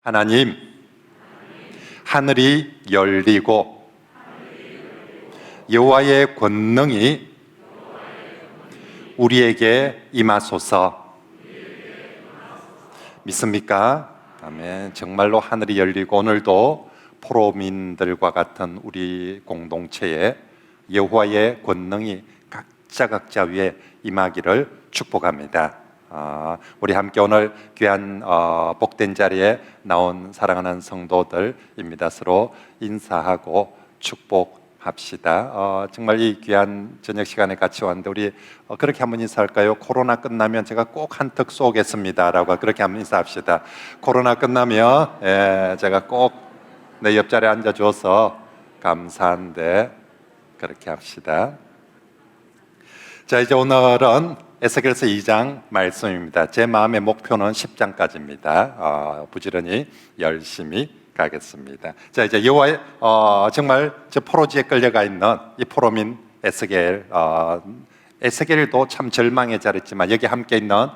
하나님, 하늘이 열리고 여호와의 권능이 우리에게 임하소서. 믿습니까? 아멘. 정말로 하늘이 열리고 오늘도 포로민들과 같은 우리 공동체에 여호와의 권능이 각자 위에 임하기를 축복합니다. 우리 함께 오늘 귀한 복된 자리에 나온 사랑하는 성도들입니다. 서로 인사하고 축복합시다. 정말 이 귀한 저녁 시간에 같이 왔는데 우리 그렇게 한번 인사할까요? 코로나 끝나면 제가 꼭 한턱 쏘겠습니다 라고 그렇게 한번 인사합시다. 코로나 끝나면 제가 꼭 내 옆자리에 앉아줘서 감사한데 그렇게 합시다. 자, 이제 오늘은 에스겔서 2장 말씀입니다. 제 마음의 목표는 10장까지입니다. 부지런히 열심히 가겠습니다. 자, 이제 여호와의 정말 저 포로지에 끌려가 있는 이 포로민 에스겔도 참 절망의 자리지만 여기 함께 있는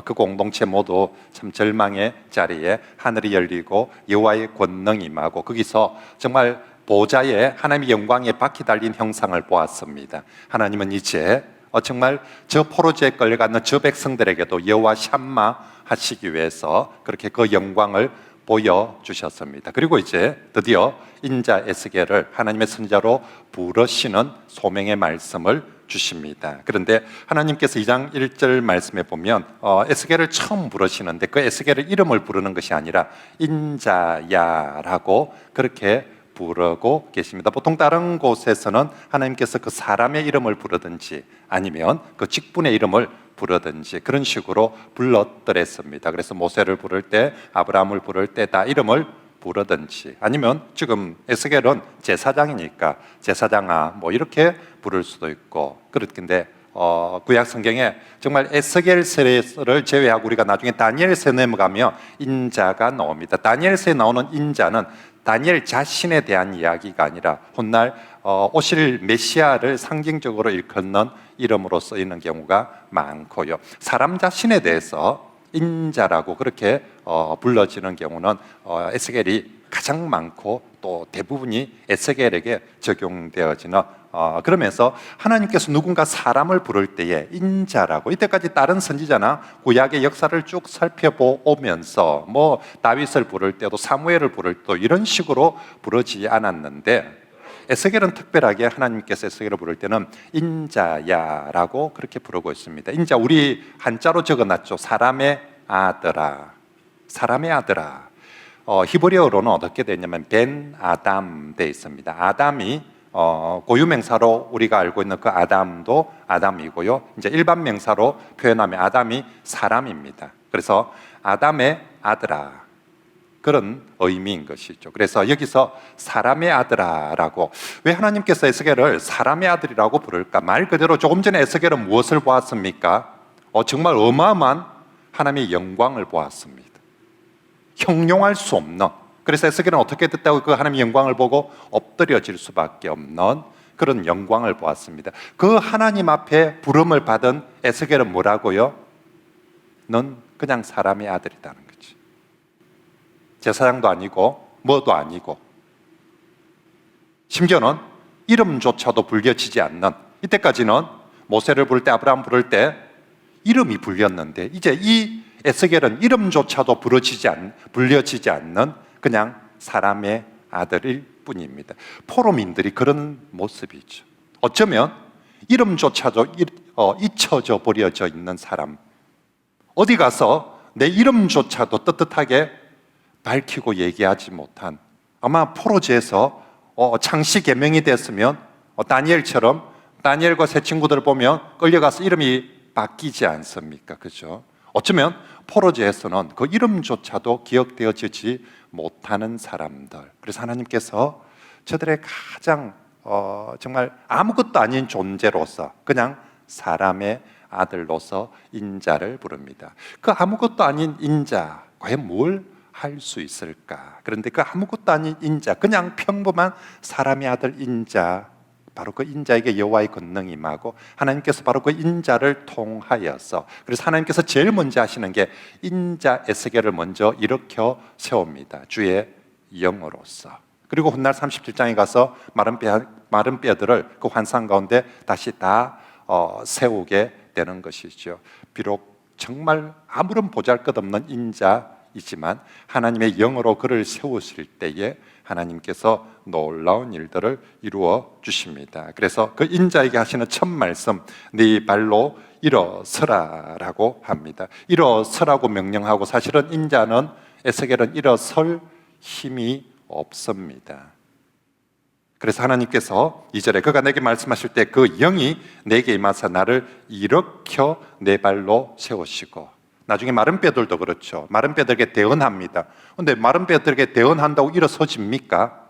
그 공동체 모두 참 절망의 자리에 하늘이 열리고 여호와의 권능이 임하고 거기서 정말 보좌에 하나님의 영광에 바퀴 달린 형상을 보았습니다. 하나님은 이제 정말 저 포로지에 끌려가는 저 백성들에게도 여호와 샴마 하시기 위해서 그렇게 그 영광을 보여주셨습니다. 그리고 이제 드디어 인자 에스겔을 하나님의 선자로 부르시는 소명의 말씀을 주십니다. 그런데 하나님께서 2장 1절 말씀에 보면 에스겔을 처음 부르시는데 그 에스겔의 이름을 부르는 것이 아니라 인자야라고 그렇게 부르고 계십니다. 보통 다른 곳에서는 하나님께서 그 사람의 이름을 부르든지 아니면 그 직분의 이름을 부르든지 그런 식으로 불렀더랬습니다. 그래서 모세를 부를 때, 아브라함을 부를 때 다 이름을 부르든지 아니면 지금 에스겔은 제사장이니까 제사장아 뭐 이렇게 부를 수도 있고 그렇긴데 구약 성경에 정말 에스겔서를 제외하고 우리가 나중에 다니엘서에 넘어가면 인자가 나옵니다. 다니엘서에 나오는 인자는 다니엘 자신에 대한 이야기가 아니라 훗날 오실 메시아를 상징적으로 일컫는 이름으로 쓰이는 경우가 많고요. 사람 자신에 대해서 인자라고 그렇게 불러지는 경우는 에스겔이 가장 많고 또 대부분이 에스겔에게 적용되어지는 그러면서 하나님께서 누군가 사람을 부를 때에 인자라고 이때까지 다른 선지자나 구약의 역사를 쭉 살펴보면서 뭐 다윗을 부를 때도 사무엘을 부를 때도 이런 식으로 부르지 않았는데 에스겔은 특별하게 하나님께서 에스겔을 부를 때는 인자야라고 그렇게 부르고 있습니다. 인자 우리 한자로 적어놨죠. 사람의 아들아, 사람의 아들아. 히브리어로는 어떻게 되냐면 벤 아담 돼 있습니다. 아담이 고유명사로 우리가 알고 있는 그 아담도 아담이고요. 이제 일반 명사로 표현하면 아담이 사람입니다. 그래서 아담의 아들아 그런 의미인 것이죠. 그래서 여기서 사람의 아들아라고 왜 하나님께서 에스겔을 사람의 아들이라고 부를까? 말 그대로 조금 전에 에스겔은 무엇을 보았습니까? 정말 어마어마한 하나님의 영광을 보았습니다. 형용할 수 없는 그래서 에스겔은 어떻게 됐다고 그 하나님의 영광을 보고 엎드려질 수밖에 없는 그런 영광을 보았습니다. 그 하나님 앞에 부름을 받은 에스겔은 뭐라고요? 넌 그냥 사람의 아들이다는 거지. 제사장도 아니고 뭐도 아니고 심지어는 이름조차도 불려지지 않는 이때까지는 모세를 부를 때 아브라함 부를 때 이름이 불렸는데 이제 이 에스겔은 이름조차도 불려지지 않는 그냥 사람의 아들일 뿐입니다. 포로민들이 그런 모습이죠. 어쩌면 이름조차도 잊혀져 버려져 있는 사람 어디 가서 내 이름조차도 떳떳하게 밝히고 얘기하지 못한 아마 포로지에서 창씨 계명이 됐으면 다니엘처럼 다니엘과 세 친구들을 보면 끌려가서 이름이 바뀌지 않습니까? 그죠? 어쩌면 포로지에서는 그 이름조차도 기억되어지지 못하는 사람들 그래서 하나님께서 저들의 가장 정말 아무것도 아닌 존재로서 그냥 사람의 아들로서 인자를 부릅니다. 그 아무것도 아닌 인자 과연 뭘 할 수 있을까? 그런데 그 아무것도 아닌 인자 그냥 평범한 사람의 아들 인자 바로 그 인자에게 여호와의 권능이 임하고 하나님께서 바로 그 인자를 통하여서, 그래서 하나님께서 제일 먼저 하시는 게 인자 에스겔을 먼저 일으켜 세웁니다. 주의 영으로서. 그리고 훗날 37장에 가서 마른 뼈들을 그 환상 가운데 다시 다 세우게 되는 것이죠. 비록 정말 아무런 보잘것없는 인자이지만 하나님의 영으로 그를 세우실 때에 하나님께서 놀라운 일들을 이루어 주십니다. 그래서 그 인자에게 하시는 첫 말씀, 네 발로 일어서라라고 합니다. 일어서라고 명령하고, 사실은 인자는, 에스겔은 일어설 힘이 없습니다. 그래서 하나님께서 2절에 그가 내게 말씀하실 때 그 영이 내게 임하사 나를 일으켜 내 발로 세우시고, 나중에 마른 뼈들도 그렇죠. 마른 뼈들에게 대언합니다. 그런데 마른 뼈들에게 대언한다고 일어서집니까?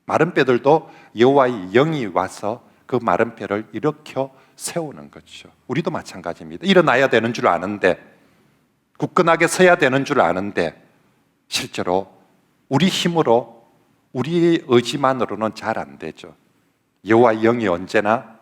마른 뼈들도 여호와의 영이 와서 그 마른 뼈를 일으켜 세우는 거죠. 우리도 마찬가지입니다. 일어나야 되는 줄 아는데, 굳건하게 서야 되는 줄 아는데, 실제로 우리 힘으로, 우리의 의지만으로는 잘 안 되죠. 여호와의 영이 언제나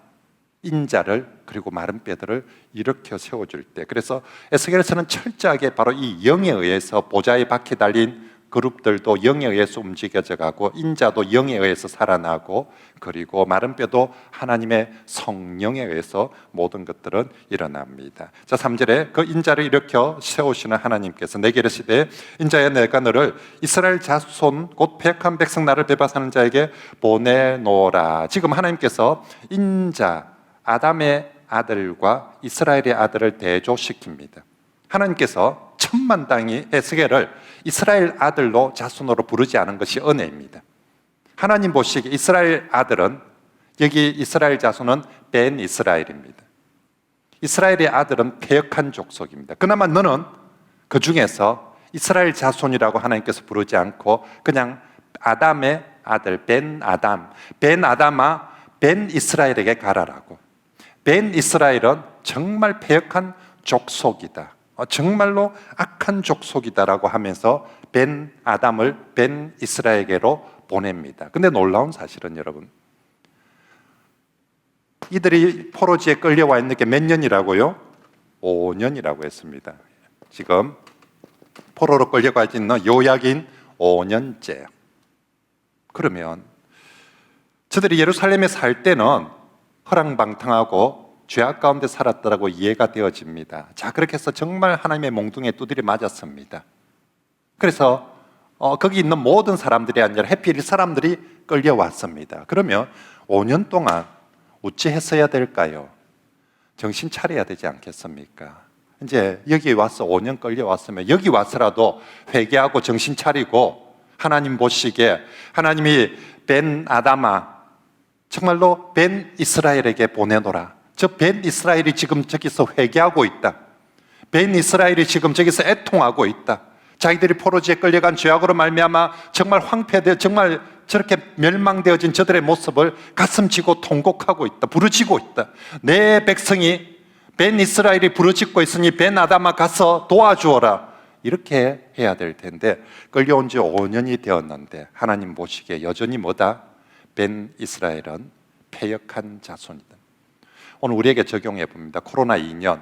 인자를, 그리고 마른 뼈들을 일으켜 세워줄 때, 그래서 에스겔에서는 철저하게 바로 이 영에 의해서 보좌에 박혀 달린 그룹들도 영에 의해서 움직여져 가고, 인자도 영에 의해서 살아나고, 그리고 마른 뼈도 하나님의 성령에 의해서 모든 것들은 일어납니다. 자, 3절에 그 인자를 일으켜 세우시는 하나님께서 내게 이르시되 인자야 내가 너를 이스라엘 자손 곧 패역한 백성 나를 배반하는 자에게 보내노라. 지금 하나님께서 인자, 아담의 아들과 이스라엘의 아들을 대조시킵니다. 하나님께서 천만당이 에스겔을 이스라엘 아들로 자손으로 부르지 않은 것이 은혜입니다. 하나님 보시기에 이스라엘 아들은, 여기 이스라엘 자손은 벤 이스라엘입니다. 이스라엘의 아들은 패역한 족속입니다. 그나마 너는 그 중에서 이스라엘 자손이라고 하나님께서 부르지 않고 그냥 아담의 아들 벤 아담, 벤 아담아 벤 이스라엘에게 가라라고. 벤 이스라엘은 정말 패역한 족속이다, 정말로 악한 족속이다라고 하면서 벤 아담을 벤 이스라엘에게로 보냅니다. 근데 놀라운 사실은 여러분, 이들이 포로지에 끌려와 있는 게 몇 년이라고요? 5년이라고 했습니다. 지금 포로로 끌려가 있는 요약인 5년째. 그러면 저들이 예루살렘에 살 때는 허랑방탕하고 죄악 가운데 살았더라고 이해가 되어집니다. 자, 그렇게 해서 정말 하나님의 몽둥이에 두드려 맞았습니다. 그래서 거기 있는 모든 사람들이 아니라 해필 사람들이 끌려왔습니다. 그러면 5년 동안 어찌 했어야 될까요? 정신 차려야 되지 않겠습니까? 이제 여기 와서 5년 끌려왔으면 여기 와서라도 회개하고 정신 차리고 하나님 보시기에, 하나님이 벤 아담아 정말로 벤 이스라엘에게 보내노라. 저 벤 이스라엘이 지금 저기서 회개하고 있다. 벤 이스라엘이 지금 저기서 애통하고 있다. 자기들이 포로지에 끌려간 죄악으로 말미암아 정말 황폐되어, 정말 저렇게 멸망되어진 저들의 모습을 가슴치고 통곡하고 있다. 부르짖고 있다. 내 백성이, 벤 이스라엘이 부르짖고 있으니 벤 아담아 가서 도와주어라. 이렇게 해야 될 텐데 끌려온 지 5년이 되었는데 하나님 보시기에 여전히 뭐다? 벤 이스라엘은 패역한 자손이다. 오늘 우리에게 적용해 봅니다. 코로나 2년,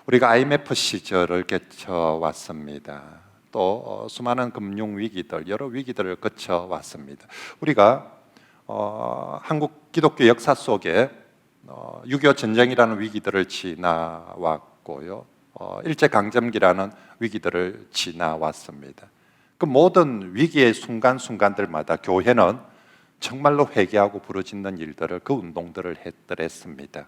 우리가 IMF 시절을 거쳐왔습니다. 또 수많은 금융 위기들, 여러 위기들을 거쳐왔습니다. 우리가 한국 기독교 역사 속에 6.25 전쟁이라는 위기들을 지나왔고요, 일제강점기라는 위기들을 지나왔습니다. 그 모든 위기의 순간순간들마다 교회는 정말로 회개하고 부르짖는 일들을, 그 운동들을 했습니다.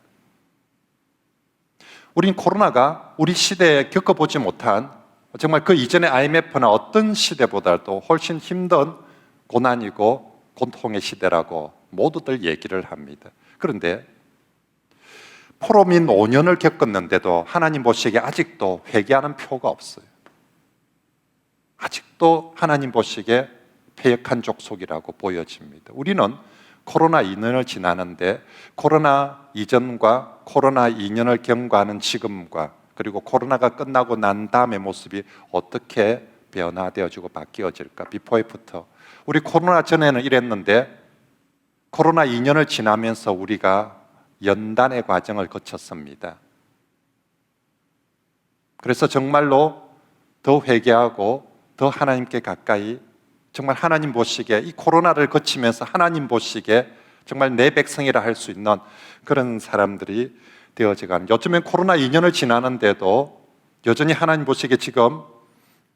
우린 코로나가 우리 시대에 겪어보지 못한, 정말 그 이전의 IMF나 어떤 시대보다도 훨씬 힘든 고난이고 고통의 시대라고 모두들 얘기를 합니다. 그런데 포로민 5년을 겪었는데도 하나님 보시기에 아직도 회개하는 표가 없어요. 아직도 하나님 보시기에 패역한 족속이라고 보여집니다. 우리는 코로나 2년을 지나는데 코로나 이전과 코로나 2년을 경과하는 지금과, 그리고 코로나가 끝나고 난 다음의 모습이 어떻게 변화되어지고 바뀌어질까? 비포 애프터. 우리 코로나 전에는 이랬는데 코로나 2년을 지나면서 우리가 연단의 과정을 거쳤습니다. 그래서 정말로 더 회개하고 더 하나님께 가까이, 정말 하나님 보시기에 이 코로나를 거치면서 하나님 보시기에 정말 내 백성이라 할 수 있는 그런 사람들이 되어져가는, 요즘엔 코로나 2년을 지나는데도 여전히 하나님 보시기에 지금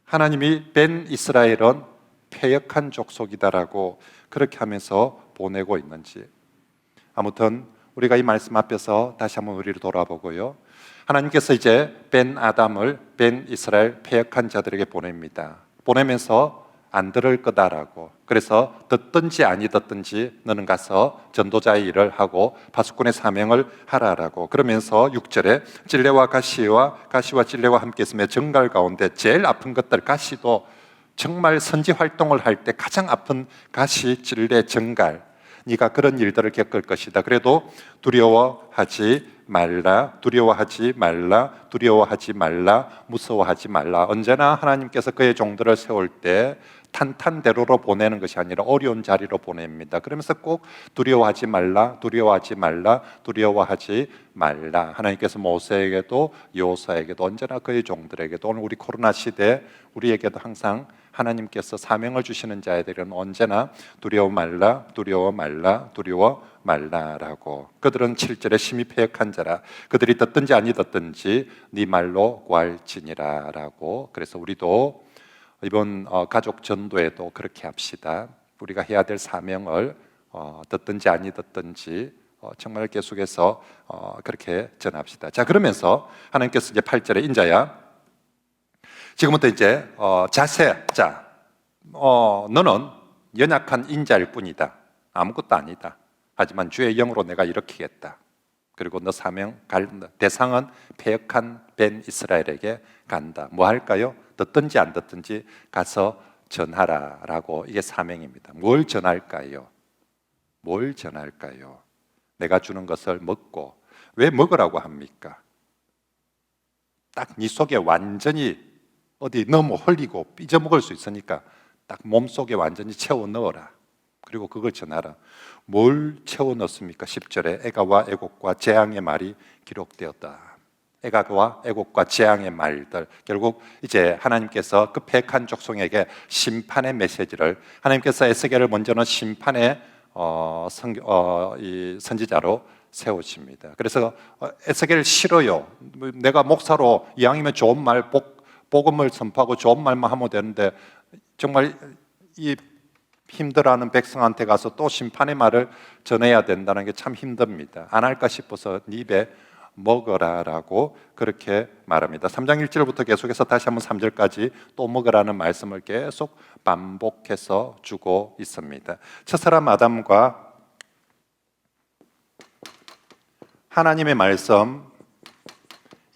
하나님이 벤 이스라엘은 패역한 족속이다라고 그렇게 하면서 보내고 있는지. 아무튼 우리가 이 말씀 앞에서 다시 한번 우리를 돌아보고요, 하나님께서 이제 벤 아담을 벤 이스라엘 패역한 자들에게 보냅니다. 보내면서 안 들을 거다라고, 그래서 듣든지 아니 듣든지 너는 가서 전도자의 일을 하고 파수꾼의 사명을 하라라고, 그러면서 6절에 찔레와 가시와 찔레와 함께 있으며 정갈 가운데 제일 아픈 것들, 가시도 정말 선지 활동을 할 때 가장 아픈 가시, 찔레, 정갈, 네가 그런 일들을 겪을 것이다. 그래도 두려워하지 말라, 두려워하지 말라, 두려워하지 말라, 무서워하지 말라. 언제나 하나님께서 그의 종들을 세울 때 탄탄대로로 보내는 것이 아니라 어려운 자리로 보냅니다. 그러면서 꼭 두려워하지 말라, 두려워하지 말라, 두려워하지 말라. 하나님께서 모세에게도 여호수아에게도 언제나 그의 종들에게도, 오늘 우리 코로나 시대 우리에게도 항상 하나님께서 사명을 주시는 자들은 언제나 두려워 말라, 두려워 말라, 두려워 말라라고. 그들은 7절에 심히 패역한 자라, 그들이 듣든지 아니 듣든지 네 말로 구할지니라라고. 그래서 우리도 이번 가족 전도에도 그렇게 합시다. 우리가 해야 될 사명을 듣든지 아니 듣든지 정말 계속해서 그렇게 전합시다. 자, 그러면서 하나님께서 이제 8절에 인자야, 지금부터 이제 자세, 자, 너는 연약한 인자일 뿐이다. 아무것도 아니다. 하지만 주의 영으로 내가 일으키겠다. 그리고 너 사명 대상은 패역한 벤 이스라엘에게 간다. 뭐 할까요? 듣든지 안 듣든지 가서 전하라라고. 이게 사명입니다. 뭘 전할까요? 뭘 전할까요? 내가 주는 것을 먹고. 왜 먹으라고 합니까? 딱 네 속에 완전히 어디 너무 흘리고 삐져먹을 수 있으니까 딱 몸속에 완전히 채워 넣어라. 그리고 그걸 전하라. 뭘 채워 넣습니까? 10절에 애가와 애곡과 재앙의 말이 기록되었다. 애가와 애곡과 재앙의 말들, 결국 이제 하나님께서 그 패역한 족속에게 심판의 메시지를, 하나님께서 에스겔을 먼저는 심판의 이 선지자로 세우십니다. 그래서 에스겔 싫어요. 내가 목사로 이왕이면 좋은 말, 복음을 선포하고 좋은 말만 하면 되는데 정말 이 힘들어하는 백성한테 가서 또 심판의 말을 전해야 된다는 게 참 힘듭니다. 안 할까 싶어서 네 입에 먹어라라고 그렇게 말합니다. 3장 1절부터 계속해서 다시 한번 3절까지 또 먹으라는 말씀을 계속 반복해서 주고 있습니다. 첫사람 아담과 하나님의 말씀,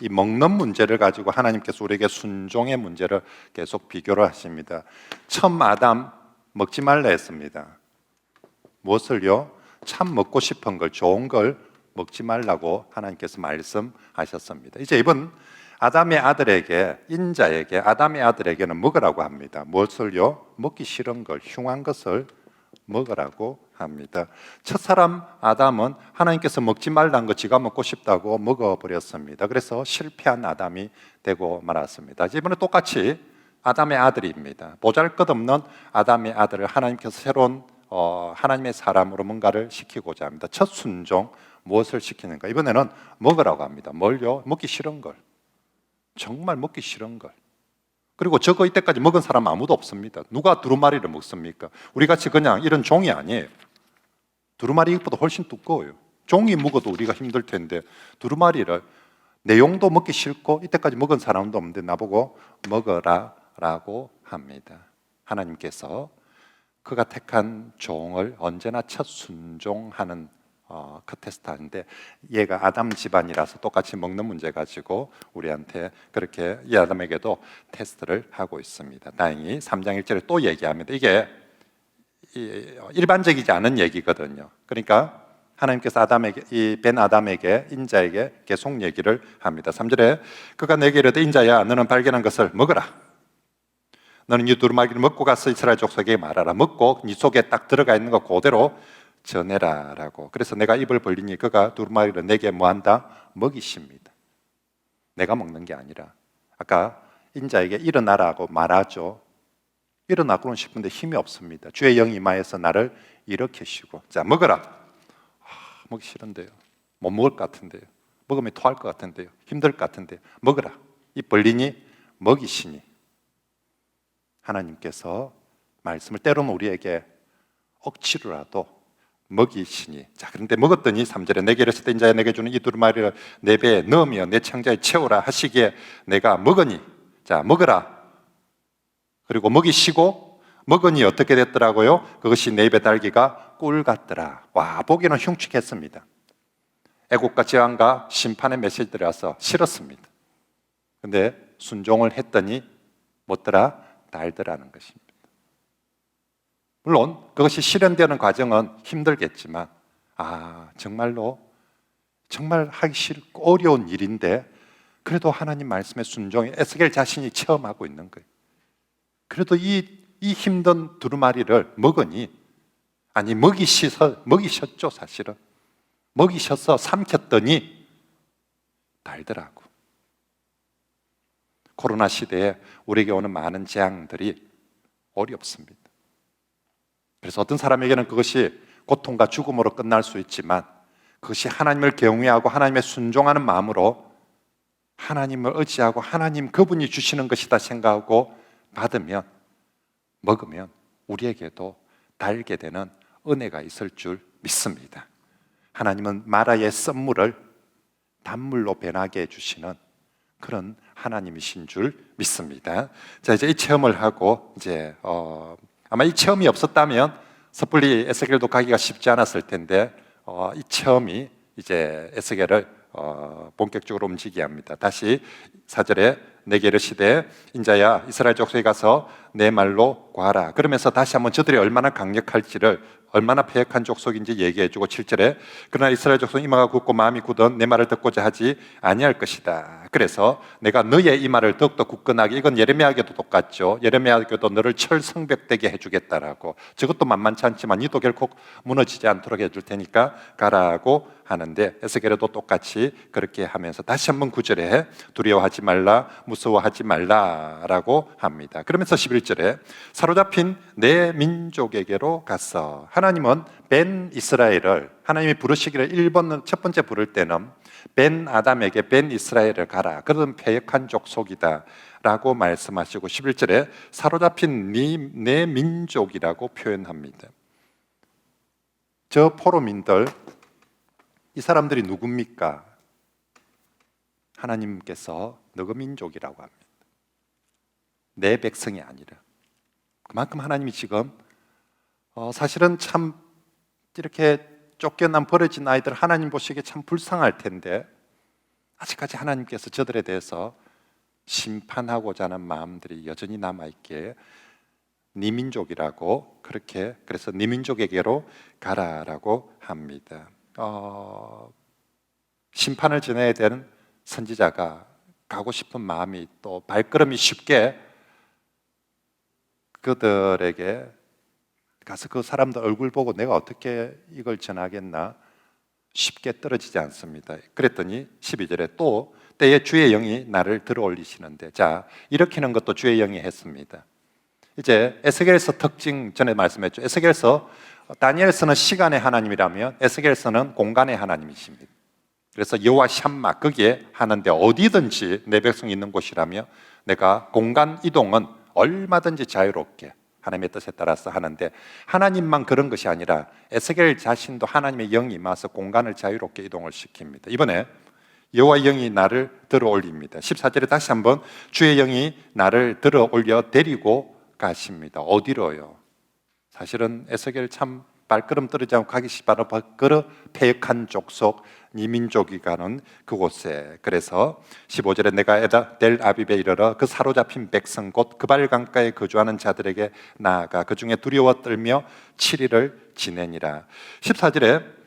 이 먹는 문제를 가지고 하나님께서 우리에게 순종의 문제를 계속 비교를 하십니다. 처음 아담 먹지 말라 했습니다. 무엇을요? 참 먹고 싶은 걸, 좋은 걸 먹지 말라고 하나님께서 말씀하셨습니다. 이제 이번 아담의 아들에게, 인자에게, 아담의 아들에게는 먹으라고 합니다. 무엇을요? 먹기 싫은 걸, 흉한 것을 먹으라고 합니다. 첫사람 아담은 하나님께서 먹지 말라는 거 지가 먹고 싶다고 먹어버렸습니다. 그래서 실패한 아담이 되고 말았습니다. 이번에 똑같이 아담의 아들입니다. 보잘것없는 아담의 아들을 하나님께서 새로운 하나님의 사람으로 뭔가를 시키고자 합니다. 첫 순종, 무엇을 시키는가? 이번에는 먹으라고 합니다. 뭘요? 먹기 싫은 걸, 정말 먹기 싫은 걸. 그리고 저거 이때까지 먹은 사람 아무도 없습니다. 누가 두루마리를 먹습니까? 우리같이 그냥 이런 종이 아니에요. 두루마리 이것보다 훨씬 두꺼워요. 종이 먹어도 우리가 힘들 텐데 두루마리를, 내용도 먹기 싫고 이때까지 먹은 사람도 없는데 나보고 먹어라라고 합니다. 하나님께서 그가 택한 종을 언제나 첫 순종하는 그 테스트하는데, 얘가 아담 집안이라서 똑같이 먹는 문제 가지고 우리한테 그렇게 이 아담에게도 테스트를 하고 있습니다. 다행히 3장 1절에 또 얘기합니다. 이게 일반적이지 않은 얘기거든요. 그러니까 하나님께서 아담에게, 이 벤 아담에게, 인자에게 계속 얘기를 합니다. 3절에 그가 내게 이르되 인자야, 너는 발견한 것을 먹어라. 너는 이 두루마기를 먹고 가서 이스라엘 족속에게 말하라. 먹고 네 속에 딱 들어가 있는 거 그대로 전해라라고. 그래서 내가 입을 벌리니 그가 두루마리를 내게 뭐한다? 먹이십니다. 내가 먹는 게 아니라 아까 인자에게 일어나라고 말하죠. 일어나고는 싶은데 힘이 없습니다. 주의 영이 임하여서 나를 일으키시고 자 먹어라. 먹기 싫은데요. 못 먹을 것 같은데요. 먹으면 토할 것 같은데요. 힘들 것 같은데요. 먹어라. 입 벌리니 먹이시니. 하나님께서 말씀을 때로는 우리에게 억지로라도 먹이시니. 자, 그런데 먹었더니 3절에 내게 이르시되 인자야 내게 주는 이 두루마리를 내 배에 넣으며 내 창자에 채우라 하시기에 내가 먹으니. 자, 먹어라. 그리고 먹이시고 먹으니 어떻게 됐더라고요? 그것이 내 입에 달기가 꿀 같더라. 와, 보기는 흉측했습니다. 애국과 재앙과 심판의 메시지들이 와서 싫었습니다. 근데 순종을 했더니 뭐더라? 달더라는 것입니다. 물론 그것이 실현되는 과정은 힘들겠지만 정말로 정말 하기 싫고 어려운 일인데 그래도 하나님 말씀에 순종해 에스겔 자신이 체험하고 있는 거예요. 그래도 이 힘든 두루마리를 먹으니 먹이셨죠. 사실은 먹이셔서 삼켰더니 달더라고. 코로나 시대에 우리에게 오는 많은 재앙들이 어렵습니다. 그래서 어떤 사람에게는 그것이 고통과 죽음으로 끝날 수 있지만 그것이 하나님을 경외하고 하나님의 순종하는 마음으로 하나님을 의지하고 하나님 그분이 주시는 것이다 생각하고 먹으면 우리에게도 달게 되는 은혜가 있을 줄 믿습니다. 하나님은 마라의 썬물을 단물로 변하게 해주시는 그런 하나님이신 줄 믿습니다. 자, 이제 이 체험을 하고 아마 이 체험이 없었다면 섣불리 에스겔도 가기가 쉽지 않았을 텐데 이 체험이 이제 에스겔을 본격적으로 움직이게 합니다. 다시 4절에 내게 이르시되 인자야 이스라엘 족속에 가서 내 말로 구하라. 그러면서 다시 한번 저들이 얼마나 강력할지를 얼마나 패역한 족속인지 얘기해주고 7절에 그러나 이스라엘 족속은 이마가 굳고 마음이 굳은 내 말을 듣고자 하지 아니할 것이다. 그래서 내가 너의 이마를 더욱더 굳건하게 이건 예레미야에게도 똑같죠. 예레미야에게도 너를 철성벽되게 해주겠다라고 저것도 만만치 않지만 이도 결코 무너지지 않도록 해줄 테니까 가라고 하는데 에스겔에도 똑같이 그렇게 하면서 다시 한번 9절에 두려워하지 말라 무서워하지 말라라고 합니다. 그러면서 11절에 사로잡힌 내 민족에게로 갔어. 하나님은 벤 이스라엘을 하나님이 부르시기를 1번 첫 번째 부를 때는 벤 아담에게 벤 이스라엘을 가라. 그런 패역한 족속이다 라고 말씀하시고 11절에 사로잡힌 내 민족이라고 표현합니다. 저 포로민들 이 사람들이 누굽니까? 하나님께서 너그 민족이라고 합니다. 내 백성이 아니라 그만큼 하나님이 지금 사실은 참 이렇게 쫓겨난 버려진 아이들 하나님 보시기에 참 불쌍할 텐데 아직까지 하나님께서 저들에 대해서 심판하고자 하는 마음들이 여전히 남아있기에 네 민족이라고 그래서 네 민족에게로 가라라고 합니다. 심판을 전해야 되는 선지자가 가고 싶은 마음이 또 발걸음이 쉽게 그들에게 가서 그 사람들 얼굴 보고 내가 어떻게 이걸 전하겠나 쉽게 떨어지지 않습니다. 그랬더니 12절에 또 때에 주의 영이 나를 들어올리시는데 자 일으키는 것도 주의 영이 했습니다. 이제 에스겔서 특징 전에 말씀했죠. 에스겔서 다니엘서는 시간의 하나님이라면 에스겔서는 공간의 하나님이십니다. 그래서 여호와 샴마 거기에 하는데 어디든지 내 백성이 있는 곳이라며 내가 공간 이동은 얼마든지 자유롭게 하나님의 뜻에 따라서 하는데 하나님만 그런 것이 아니라 에스겔 자신도 하나님의 영이 임해서 공간을 자유롭게 이동을 시킵니다. 이번에 여호와의 영이 나를 들어 올립니다. 14절에 다시 한번 주의 영이 나를 들어 올려 데리고 가십니다. 어디로요? 사실은 에스겔 참 발걸음 떨어지지 않고 가기 바로 그 패역한 족속 이민족이 가는 그곳에 그래서 15절에 내가 에다 델 아비베 이르러 그 사로잡힌 백성 곧 그발 강가에 거주하는 자들에게 나아가 그 중에 두려워 떨며 7일을 지내니라. 14절에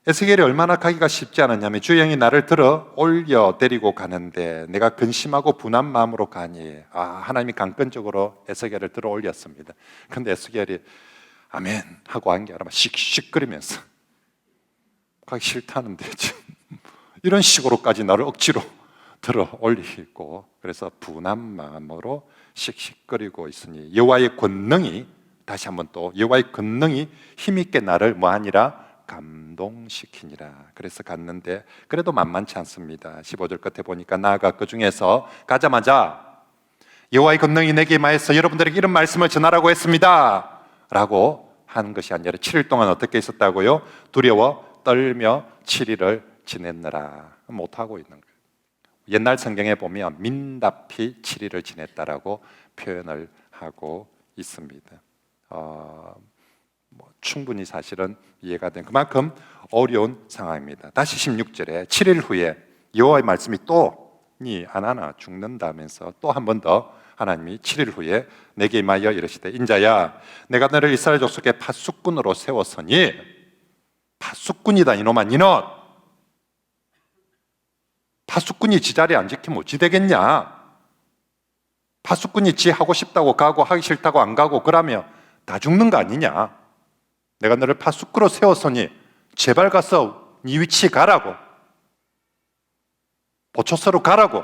에스겔이 얼마나 가기가 쉽지 않았냐면 주의 영이 나를 들어 올려 데리고 가는데 내가 근심하고 분한 마음으로 가니 하나님이 강권적으로 에스겔을 들어 올렸습니다. 그런데 에스겔이 아멘 하고 한 게 아니라 씩씩거리면서 가기 싫다는데 지금 이런 식으로까지 나를 억지로 들어 올리고, 그래서 분한 마음으로 씩씩거리고 있으니 여호와의 권능이, 다시 한번 또 여호와의 권능이 힘있게 나를 뭐하니라? 감동시키니라. 그래서 갔는데 그래도 만만치 않습니다. 15절 끝에 보니까 나아가 그 중에서 가자마자 여호와의 권능이 내게 임하여서 여러분들에게 이런 말씀을 전하라고 했습니다 라고 하는 것이 아니라 7일 동안 어떻게 있었다고요? 두려워 떨며 7일을 지냈느라. 못하고 있는 거예요. 옛날 성경에 보면 민답히 7일을 지냈다라고 표현을 하고 있습니다. 충분히 사실은 이해가 된 그만큼 어려운 상황입니다. 다시 16절에 7일 후에 여호와의 말씀이 또 니 안 하나 죽는다면서 또 한 번 더 하나님이 7일 후에 내게 임하여 이르시되 인자야 내가 너를 이스라엘 족속의 파수꾼으로 세웠으니, 파수꾼이다 이놈아, 니는 파수꾼이 지 자리 안 지키면 어찌 되겠냐? 파수꾼이 지 하고 싶다고 가고 하기 싫다고 안 가고 그러면 다 죽는 거 아니냐? 내가 너를 파수꾼으로 세웠으니 제발 가서 네 위치에 가라고, 보초서로 가라고.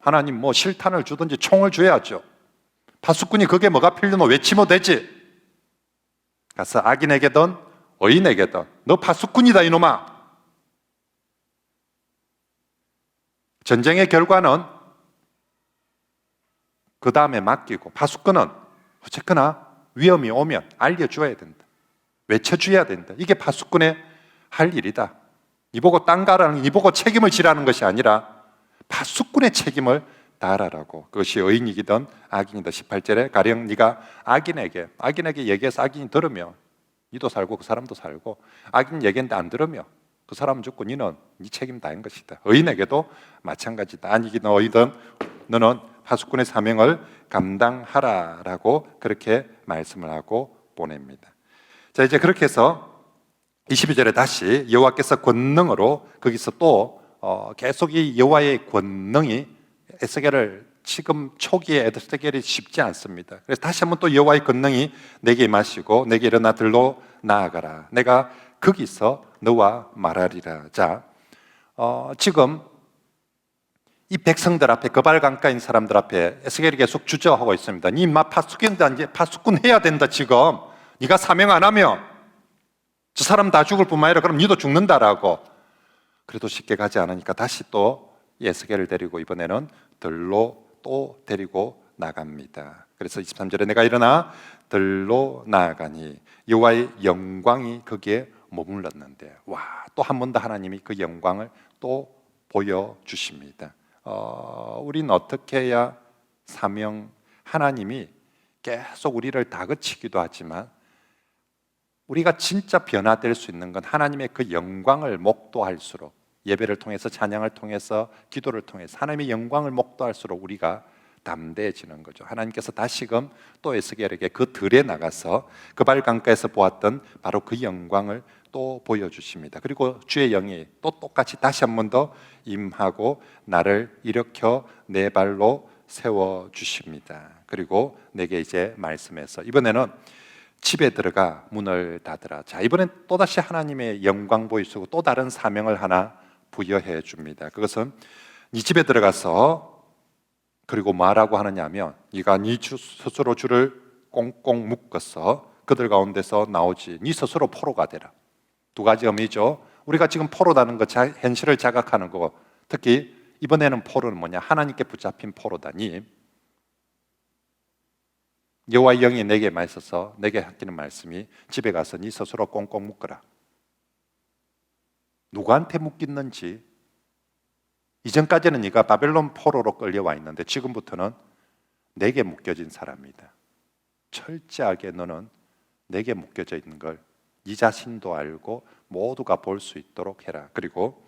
하나님 뭐 실탄을 주든지 총을 줘야죠. 파수꾼이 그게 뭐가 필요노? 외치면 되지. 가서 악인에게든 의인에게든 너 파수꾼이다 이놈아. 전쟁의 결과는 그 다음에 맡기고, 파수꾼은 어쨌거나 위험이 오면 알려줘야 된다, 외쳐줘야 된다. 이게 파수꾼의 할 일이다. 니 보고 딴 가라는, 니 보고 책임을 지라는 것이 아니라 파수꾼의 책임을 다하라고. 그것이 의인이든 악인이든 18절에 가령 네가 악인에게 얘기해서 악인이 들으며 니도 살고 그 사람도 살고, 악인 얘기했는데 안 들으며 그 사람은 죽고 니는 네 책임 다한 것이다. 의인에게도 마찬가지다. 아니든 어이든 너는 파수꾼의 사명을 감당하라라고 그렇게 말씀을 하고 보냅니다. 자, 이제 그렇게 해서 22절에 다시 여호와께서 권능으로, 거기서 또 계속 이 여호와의 권능이 에스겔을 지금 초기에 에스겔이 쉽지 않습니다. 그래서 다시 한번 또 여호와의 권능이 내게 임하시고 내게 일어나 들로 나아가라. 내가 거기서 너와 말하리라. 자, 지금 이 백성들 앞에, 거발 강가인 사람들 앞에 에스겔이 계속 주저하고 있습니다. 니 인마 파수꾼이다, 이제 파수꾼 해야 된다. 지금 네가 사명 안 하면 저 사람 다 죽을 뿐만 아니라 그럼 니도 죽는다라고. 그래도 쉽게 가지 않으니까 다시 또 에스겔을 데리고 이번에는 들로 또 데리고 나갑니다. 그래서 23절에 내가 일어나 들로 나아가니 여호와의 영광이 거기에 머물렀는데, 와, 또 한 번 더 하나님이 그 영광을 또 보여주십니다. 우린 어떻게 해야 사명, 하나님이 계속 우리를 다그치기도 하지만 우리가 진짜 변화될 수 있는 건 하나님의 그 영광을 목도할수록, 예배를 통해서, 찬양을 통해서, 기도를 통해서 하나님의 영광을 목도할수록 우리가 담대해지는 거죠. 하나님께서 다시금 또 에스겔에게 그 들에 나가서 그발 강가에서 보았던 바로 그 영광을 또 보여주십니다. 그리고 주의 영이 또 똑같이 다시 한 번 더 임하고 나를 일으켜 내 발로 세워주십니다. 그리고 내게 이제 말씀해서 이번에는 집에 들어가 문을 닫으라. 자, 이번엔 또다시 하나님의 영광 보이시고 또 다른 사명을 하나 부여해 줍니다. 그것은 네 집에 들어가서, 그리고 뭐라고 하느냐 하면 네가 네 스스로 줄을 꽁꽁 묶어서 그들 가운데서 나오지 네 스스로 포로가 되라. 두 가지 의미죠. 우리가 지금 포로다는 것, 현실을 자각하는 거고, 특히 이번에는 포로는 뭐냐? 하나님께 붙잡힌 포로다니. 여호와의 영이 내게 말씀하셔서 내게 하시는 말씀이 집에 가서 네 스스로 꽁꽁 묶어라. 누구한테 묶였는지, 이전까지는 네가 바벨론 포로로 끌려와 있는데 지금부터는 내게 묶여진 사람이다. 철저하게 너는 내게 묶여져 있는 걸 네 자신도 알고 모두가 볼 수 있도록 해라. 그리고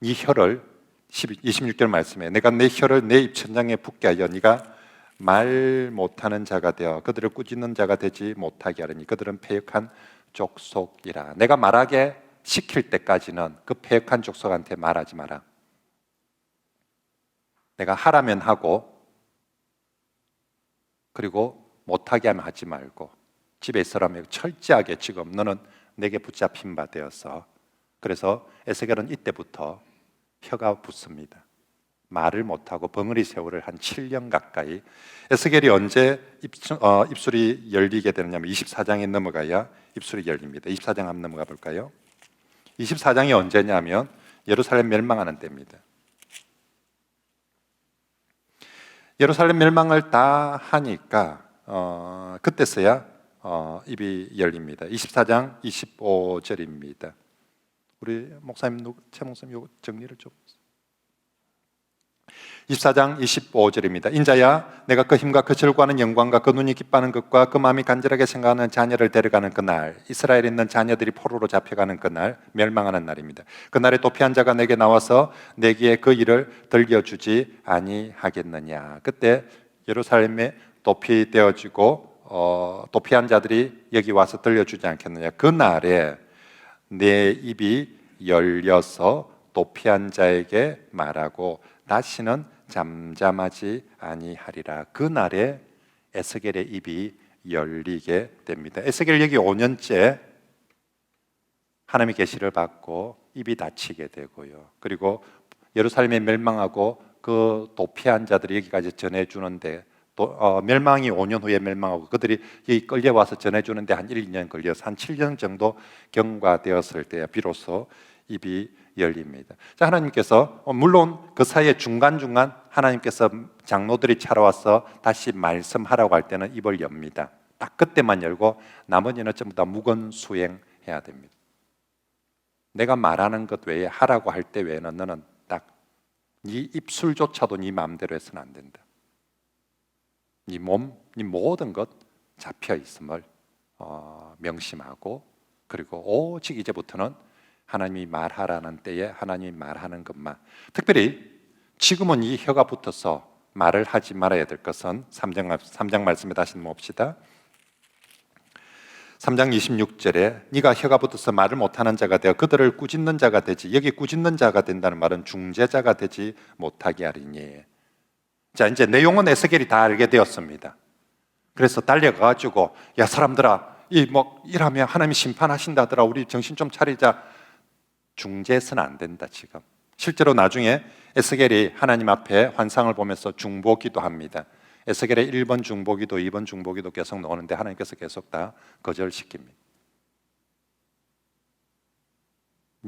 네 혀를 26절 말씀에 내가 내 혀를 내 입천장에 붙게 하여 네가 말 못하는 자가 되어 그들을 꾸짖는 자가 되지 못하게 하려니 그들은 패역한 족속이라. 내가 말하게 시킬 때까지는 그 패역한 족속한테 말하지 마라. 내가 하라면 하고, 그리고 못하게 하면 하지 말고 집에 있으라면 철저하게 지금 너는 내게 붙잡힌 바 되어서. 그래서 에스겔은 이때부터 혀가 붙습니다. 말을 못하고 벙어리 세월을 한 7년 가까이. 에스겔이 언제 입술이 열리게 되느냐면 24장에 넘어가야 입술이 열립니다. 24장 한번 넘어가 볼까요? 24장이 언제냐면 예루살렘 멸망하는 때입니다. 예루살렘 멸망을 다 하니까 그때서야 입이 열립니다. 24장 25절입니다. 우리 목사님, 최 목사님 요 정리를 좀. 24장 25절입니다. 인자야, 내가 그 힘과 그 절구하는 영광과 그 눈이 기뻐하는 것과 그 마음이 간절하게 생각하는 자녀를 데려가는 그날, 이스라엘에 있는 자녀들이 포로로 잡혀가는 그날, 멸망하는 날입니다. 그날에 도피한 자가 내게 나와서 내게 그 일을 들려주지 아니하겠느냐. 그때 예루살렘에 도피되어지고 도피한 자들이 여기 와서 들려주지 않겠느냐. 그날에 내 입이 열려서 도피한 자에게 말하고 다시는 잠잠하지 아니하리라. 그날에 에스겔의 입이 열리게 됩니다. 에스겔 여기 5년째 하나님의 계시를 받고 입이 닫히게 되고요. 그리고 예루살렘에 멸망하고 그 도피한 자들이 여기까지 전해주는데 멸망이 5년 후에 멸망하고 그들이 여기 끌려와서 전해주는데 한 1, 2년 걸려서 한 7년 정도 경과되었을 때 비로소 입이 열립니다. 자, 하나님께서 물론 그 사이에 중간중간 하나님께서 장로들이 찾아와서 다시 말씀하라고 할 때는 입을 엽니다. 딱 그때만 열고 나머지는 전부 다 무건수행해야 됩니다. 내가 말하는 것 외에 하라고 할 때 외에는 너는 딱 네 입술조차도 네 마음대로 해서는 안 된다. 네 몸, 네 모든 것 잡혀 있음을 명심하고, 그리고 오직 이제부터는 하나님이 말하라는 때에 하나님이 말하는 것만. 특별히 지금은 이 혀가 붙어서 말을 하지 말아야 될 것은 3장 말씀에 다시 봅시다. 3장 26절에 네가 혀가 붙어서 말을 못하는 자가 되어 그들을 꾸짖는 자가 되지. 여기 꾸짖는 자가 된다는 말은 중재자가 되지 못하게 하리니. 자, 이제 내용은 에스겔이 다 알게 되었습니다. 그래서 달려가가지고 야 사람들아, 이라면 하나님이 심판하신다더라. 우리 정신 좀 차리자. 중재해서는 안 된다. 지금 실제로 나중에 에스겔이 하나님 앞에 환상을 보면서 중보기도 합니다. 에스겔의 1번 중보기도 2번 중보기도 계속 나오는데 하나님께서 계속 다 거절시킵니다.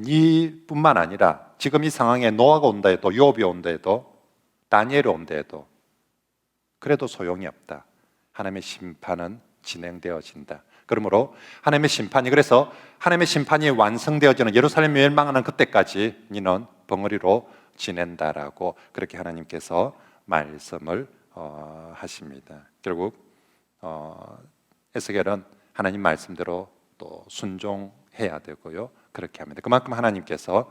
이뿐만 아니라 지금 이 상황에 노아가 온다 해도, 욥이 온다 해도, 다니엘이 온다 해도 그래도 소용이 없다. 하나님의 심판은 진행되어진다. 그러므로 하나님의 심판이, 그래서 하나님의 심판이 완성되어지는 예루살렘이 멸망하는 그때까지 너는 벙어리로 지낸다라고 그렇게 하나님께서 말씀을 하십니다. 결국 에스겔은 하나님 말씀대로 또 순종해야 되고요. 그렇게 합니다. 그만큼 하나님께서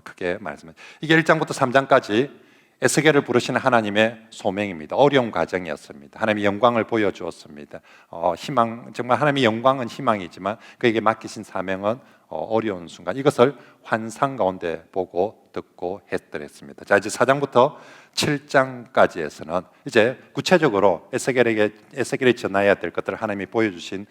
크게 말씀을, 이게 1장부터 3장까지 에스겔을 부르시는 하나님의 소명입니다. 어려운 과정이었습니다. 하나님의 영광을 보여주었습니다. 희망, 정말 하나님의 영광은 희망이지만 그에게 맡기신 사명은 어려운 순간, 이것을 환상 가운데 보고 듣고 했더랬습니다. 자, 이제 4장부터 7장까지에서는 이제 구체적으로 에스겔이 전해야 될 것들을 하나님이 보여주신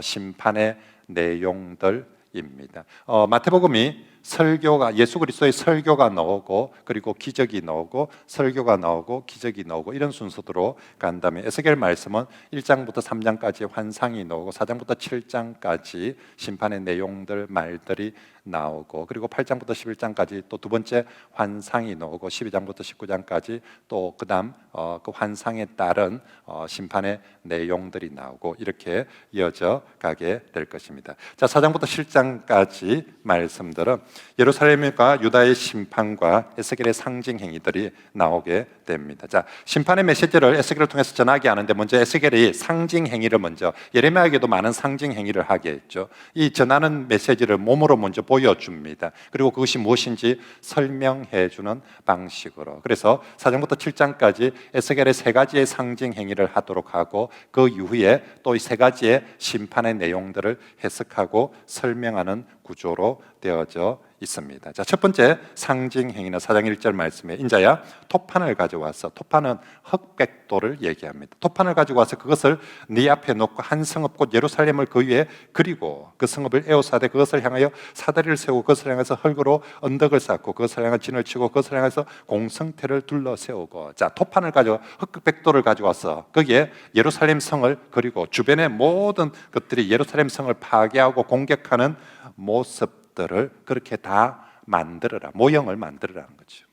심판의 내용들입니다. 마태복음이 설교가, 예수 그리스도의 설교가 나오고 그리고 기적이 나오고 설교가 나오고 기적이 나오고 이런 순서대로 간 다음에 에스겔 말씀은 1장부터 3장까지 환상이 나오고 4장부터 7장까지 심판의 내용들, 말들이 나오고 그리고 8장부터 11장까지 또 두 번째 환상이 나오고 12장부터 19장까지 또 그 다음 그 환상에 따른 심판의 내용들이 나오고 이렇게 이어져 가게 될 것입니다. 자, 4장부터 7장까지 말씀들은 예루살렘과 유다의 심판과 에스겔의 상징 행위들이 나오게 됩니다. 자, 심판의 메시지를 에스겔을 통해서 전하게 하는데 먼저 에스겔이 상징 행위를 먼저, 예레미야에게도 많은 상징 행위를 하게 했죠. 이 전하는 메시지를 몸으로 먼저 보여줍니다. 그리고 그것이 무엇인지 설명해 주는 방식으로. 그래서 4장부터 7장까지 에스겔의 세 가지의 상징 행위를 하도록 하고 그 이후에 또 이 세 가지의 심판의 내용들을 해석하고 설명하는 구조로 기록되어져 있습니다. 자, 첫 번째 상징 행위는 4장 1절 말씀에 인자야 토판을 가져와서, 토판은 흑백도를 얘기합니다. 토판을 가지고 와서 그것을 네 앞에 놓고 한 성읍 곧 예루살렘을 그 위에 그리고 그 성읍을 에워싸되 그것을 향하여 사다리를 세우고 그것을 향해서 흙으로 언덕을 쌓고 그것을 향해 진을 치고 그것을 향해서 공성태를 둘러 세우고. 자, 토판을 가지고 흑백도를 가져와서 거기에 예루살렘 성을 그리고 주변의 모든 것들이 예루살렘 성을 파괴하고 공격하는 모습들을 그렇게 다 만들어라, 모형을 만들어라는 거죠.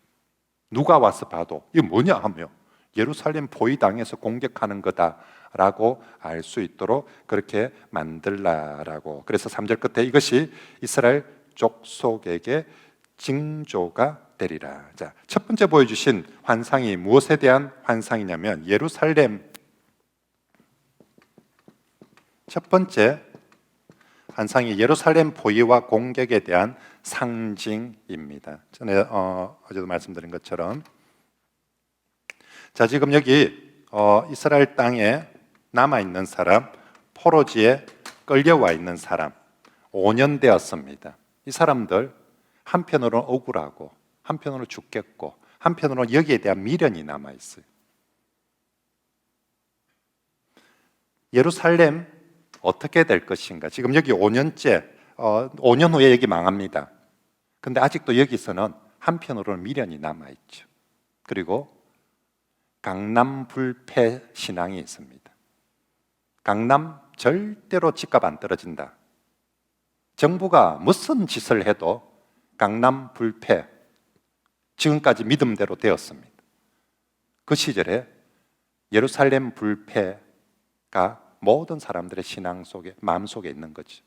누가 와서 봐도 이게 뭐냐 하며 예루살렘 포위당해서 공격하는 거다라고 알 수 있도록 그렇게 만들라라고. 그래서 3절 끝에 이것이 이스라엘 족속에게 징조가 되리라. 자, 첫 번째 보여주신 환상이 무엇에 대한 환상이냐면 예루살렘, 첫 번째 환상이 예루살렘 포위와 공격에 대한 상징입니다. 전에 어제도 말씀드린 것처럼, 자, 지금 여기 이스라엘 땅에 남아있는 사람, 포로지에 끌려와 있는 사람 5년 되었습니다. 이 사람들 한편으로는 억울하고 한편으로는 죽겠고 한편으로는 여기에 대한 미련이 남아있어요. 예루살렘 어떻게 될 것인가? 지금 여기 5년째, 5년 후에 여기 망합니다. 근데 아직도 여기서는 한편으로는 미련이 남아있죠. 그리고 강남 불패 신앙이 있습니다. 강남 절대로 집값 안 떨어진다. 정부가 무슨 짓을 해도 강남 불패, 지금까지 믿음대로 되었습니다. 그 시절에 예루살렘 불패가 모든 사람들의 신앙 속에, 마음 속에 있는 거죠.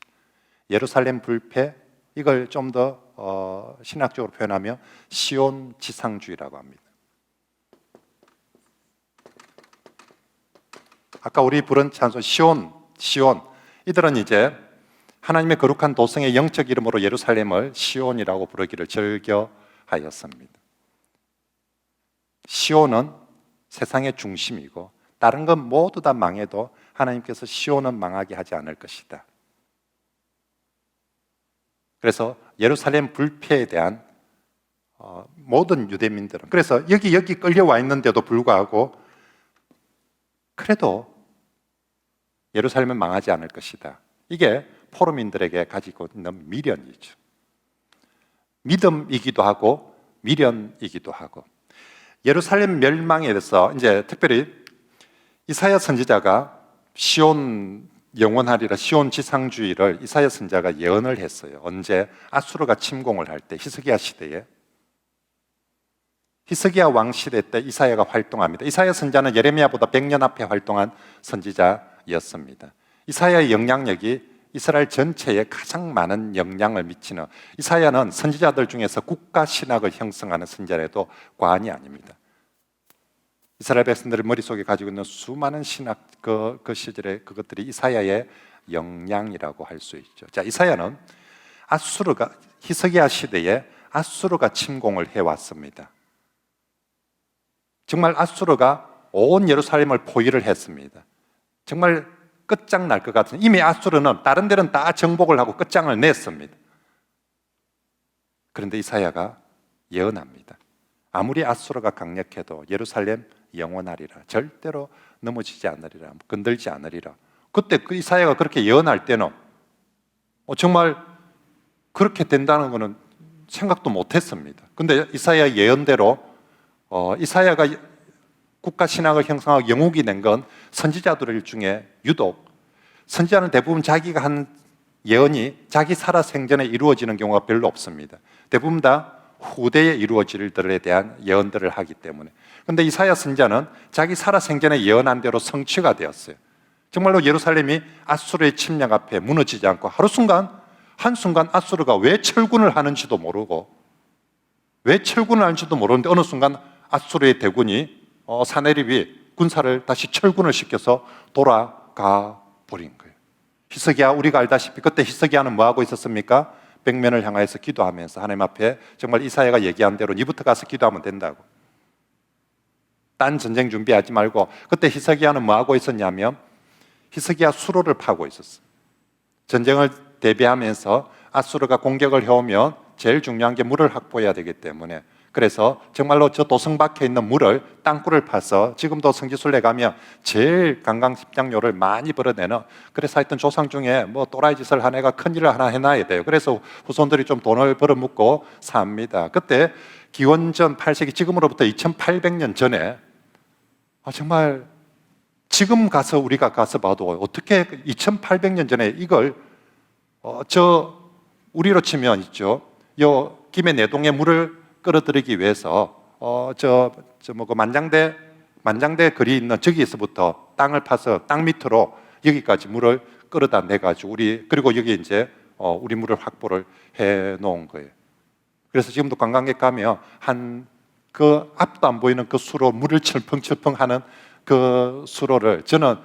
예루살렘 불패, 이걸 좀 더 신학적으로 표현하면 시온 지상주의라고 합니다. 아까 우리 부른 찬송 시온, 이들은 이제 하나님의 거룩한 도성의 영적 이름으로 예루살렘을 시온이라고 부르기를 즐겨하였습니다. 시온은 세상의 중심이고 다른 건 모두 다 망해도 하나님께서 시온은 망하게 하지 않을 것이다. 그래서 예루살렘 불패에 대한 모든 유대민들은, 그래서 여기 끌려와 있는데도 불구하고 그래도 예루살렘은 망하지 않을 것이다. 이게 포로민들에게 가지고 있는 미련이죠. 믿음이기도 하고 미련이기도 하고. 예루살렘 멸망에 대해서 이제 특별히 이사야 선지자가 시온 영원하리라, 시온 지상주의를 이사야 선지자가 예언을 했어요. 언제? 아수르가 침공을 할 때, 히스기야 시대에. 히스기야 왕 시대 때 이사야가 활동합니다. 이사야 선지자는 예레미야보다 100년 앞에 활동한 선지자였습니다. 이사야의 영향력이 이스라엘 전체에 가장 많은 영향을 미치는, 이사야는 선지자들 중에서 국가 신학을 형성하는 선지자라도 과언이 아닙니다. 이스라엘 백성들의 머릿속에 가지고 있는 수많은 신학, 그 시절의 그것들이 이사야의 영향이라고 할 수 있죠. 자, 이사야는 아수르가, 히스기야 시대에 아수르가 침공을 해왔습니다. 정말 아수르가 온 예루살렘을 포위를 했습니다. 정말 끝장날 것 같은, 이미 아수르는 다른 데는 다 정복을 하고 끝장을 냈습니다. 그런데 이사야가 예언합니다. 아무리 아수르가 강력해도 예루살렘 영원하리라, 절대로 넘어지지 않으리라, 건들지 않으리라. 그때 그 이사야가 그렇게 예언할 때는 정말 그렇게 된다는 것은 생각도 못했습니다. 근데 이사야 예언대로 이사야가 국가 신학을 형성하고 영웅이 된 건 선지자들 중에 유독, 선지자는 대부분 자기가 한 예언이 자기 살아 생전에 이루어지는 경우가 별로 없습니다. 대부분 다 후대에 이루어질 일들에 대한 예언들을 하기 때문에. 그런데 이사야 선지자는 자기 살아 생전에 예언한 대로 성취가 되었어요. 정말로 예루살렘이 아수르의 침략 앞에 무너지지 않고 한순간 아수르가 왜 철군을 하는지도 모르고, 왜 철군을 하는지도 모르는데 어느 순간 아수르의 대군이 사네립이 군사를 다시 철군을 시켜서 돌아가 버린 거예요. 히스기야, 우리가 알다시피 그때 히스기야는 뭐 하고 있었습니까? 벽면을 향해서 기도하면서 하나님 앞에 정말 이사야가 얘기한 대로 니부터 가서 기도하면 된다고, 딴 전쟁 준비하지 말고. 그때 히스기야는 뭐 하고 있었냐면 히스기야 수로를 파고 있었어요. 전쟁을 대비하면서 아수르가 공격을 해오면 제일 중요한 게 물을 확보해야 되기 때문에, 그래서 정말로 저 도성 밖에 있는 물을 땅굴을 파서, 지금도 성지순례 가면 제일 관광십장료를 많이 벌어내는, 그래서 하여튼 조상 중에 뭐 또라이 짓을 한 애가 큰 일을 하나 해놔야 돼요. 그래서 후손들이 좀 돈을 벌어먹고 삽니다. 그때 기원전 8세기, 지금으로부터 2800년 전에 정말 지금 가서 우리가 가서 봐도 어떻게 2800년 전에 이걸 우리로 치면 있죠, 요 김해 내동에 물을 끌어들이기 위해서 그 만장대 거리 있는 저기에서부터 땅을 파서 땅 밑으로 여기까지 물을 끌어다 내가지고 그리고 여기 이제 우리 물을 확보를 해 놓은 거예요. 그래서 지금도 관광객 가면 그 앞도 안 보이는 그 수로 물을 철펑철펑하는 그 수로를, 저는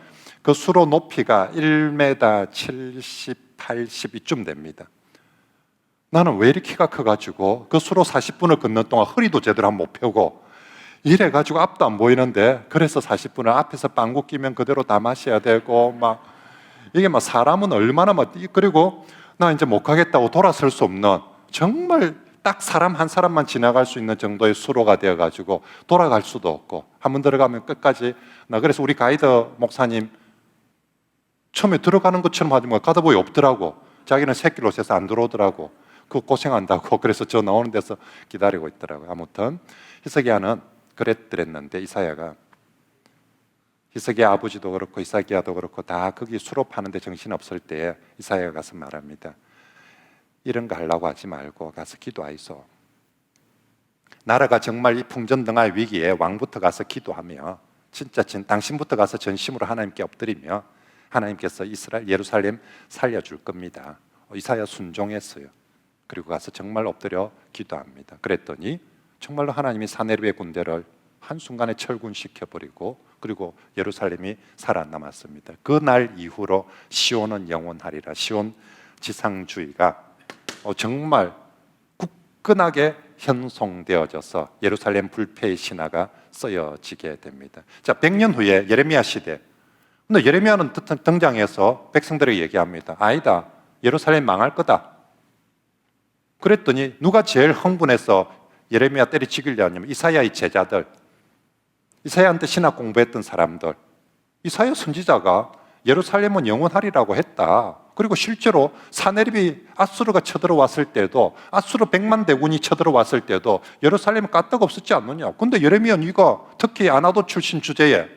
그 수로 높이가 1m 70, 80 이쯤 됩니다. 나는 왜 이렇게 키가 커가지고 그 수로 40분을 걷는 동안 허리도 제대로 못 펴고 이래가지고 앞도 안 보이는데, 그래서 40분을 앞에서 빵구 끼면 그대로 다 마셔야 되고 이게 사람은 얼마나 그리고 나 이제 못 가겠다고 돌아설 수 없는, 정말 딱 사람 한 사람만 지나갈 수 있는 정도의 수로가 되어가지고 돌아갈 수도 없고, 한번 들어가면 끝까지. 나 그래서 우리 가이드 목사님 처음에 들어가는 것처럼 하지 뭐 가다 보니 없더라고. 자기는 새끼로 새서 안 들어오더라고. 그 고생한다고. 그래서 저 나오는 데서 기다리고 있더라고요. 아무튼 히스기야는 그랬더랬는데, 히스기야 아버지도 그렇고 이사기야도 그렇고 다 거기 수로 파는데 정신없을 때에 이사야가 가서 말합니다. 이런 거 하려고 하지 말고 가서 기도하이소. 나라가 정말 이 풍전등화의 위기에 왕부터 가서 기도하며, 진짜 당신부터 가서 전심으로 하나님께 엎드리며 하나님께서 예루살렘 살려줄 겁니다. 이사야 순종했어요. 그리고 가서 정말 엎드려 기도합니다. 그랬더니 정말로 하나님이 사내립의 군대를 한순간에 철군시켜버리고, 그리고 예루살렘이 살아남았습니다. 그 날 이후로 시온은 영원하리라, 시온 지상주의가 정말 굳건하게 현송되어져서 예루살렘 불패의 신화가 쓰여지게 됩니다. 자, 100년 후에 예레미야 시대. 근데 예레미야는 등장해서 백성들에게 얘기합니다. 아니다, 예루살렘 망할 거다. 그랬더니 누가 제일 흥분해서 예레미야 때려 죽이려 하냐면 이사야의 제자들, 이사야한테 신학 공부했던 사람들. 이사야 선지자가 예루살렘은 영원하리라고 했다. 그리고 실제로 사내립이 아수르가 쳐들어왔을 때도, 아수르 100만 대군이 쳐들어왔을 때도 예루살렘은 까딱 없었지 않느냐. 근데 예레미야 네가 특히 아나도 출신 주제에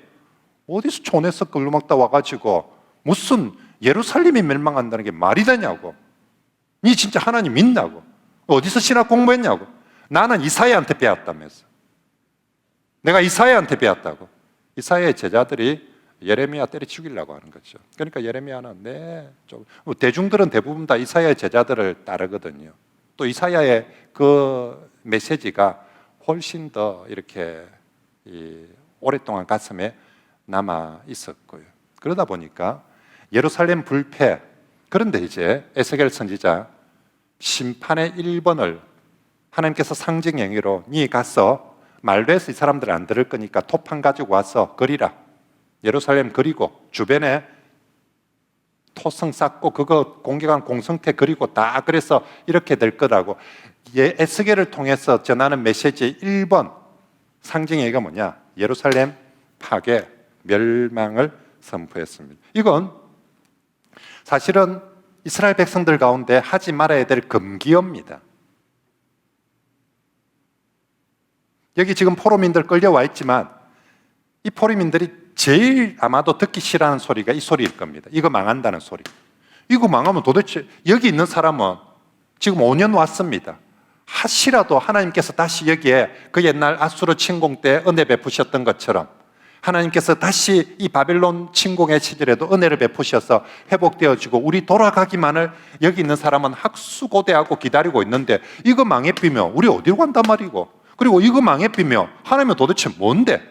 어디서 촌에서 끌려먹다 와가지고 무슨 예루살렘이 멸망한다는 게 말이 되냐고. 니 진짜 하나님 믿냐고. 어디서 신학 공부했냐고. 나는 이사야한테 배웠다면서. 내가 이사야한테 배웠다고. 이사야의 제자들이 예레미야 때려 죽이려고 하는 거죠. 그러니까 예레미야는 대중들은 대부분 다 이사야의 제자들을 따르거든요. 또 이사야의 그 메시지가 훨씬 더 이렇게 오랫동안 가슴에 남아 있었고요. 그러다 보니까 예루살렘 불패, 그런데 이제 에스겔 선지자 심판의 1번을 하나님께서 상징 행위로 니 가서 말로 해서 이 사람들 안 들을 거니까 토판 가지고 와서 그리라. 예루살렘 그리고 주변에 토성 쌓고 그거 공격한 공성태 그리고 다, 그래서 이렇게 될 거라고 에스겔을 통해서 전하는 메시지의 1번 상징 행위가 뭐냐? 예루살렘 파괴, 멸망을 선포했습니다. 이건 사실은 이스라엘 백성들 가운데 하지 말아야 될 금기어입니다. 여기 지금 포로민들 끌려와 있지만 이 포로민들이 제일 아마도 듣기 싫어하는 소리가 이 소리일 겁니다. 이거 망한다는 소리. 이거 망하면 도대체 여기 있는 사람은 지금 5년 왔습니다. 하시라도 하나님께서 다시 여기에 그 옛날 아수르 침공 때 은혜 베푸셨던 것처럼 하나님께서 다시 이 바벨론 침공의 시절에도 은혜를 베푸셔서 회복되어지고 우리 돌아가기만을 여기 있는 사람은 학수고대하고 기다리고 있는데, 이거 망해비며 우리 어디로 간단 말이고, 그리고 이거 망해비며 하나님은 도대체 뭔데?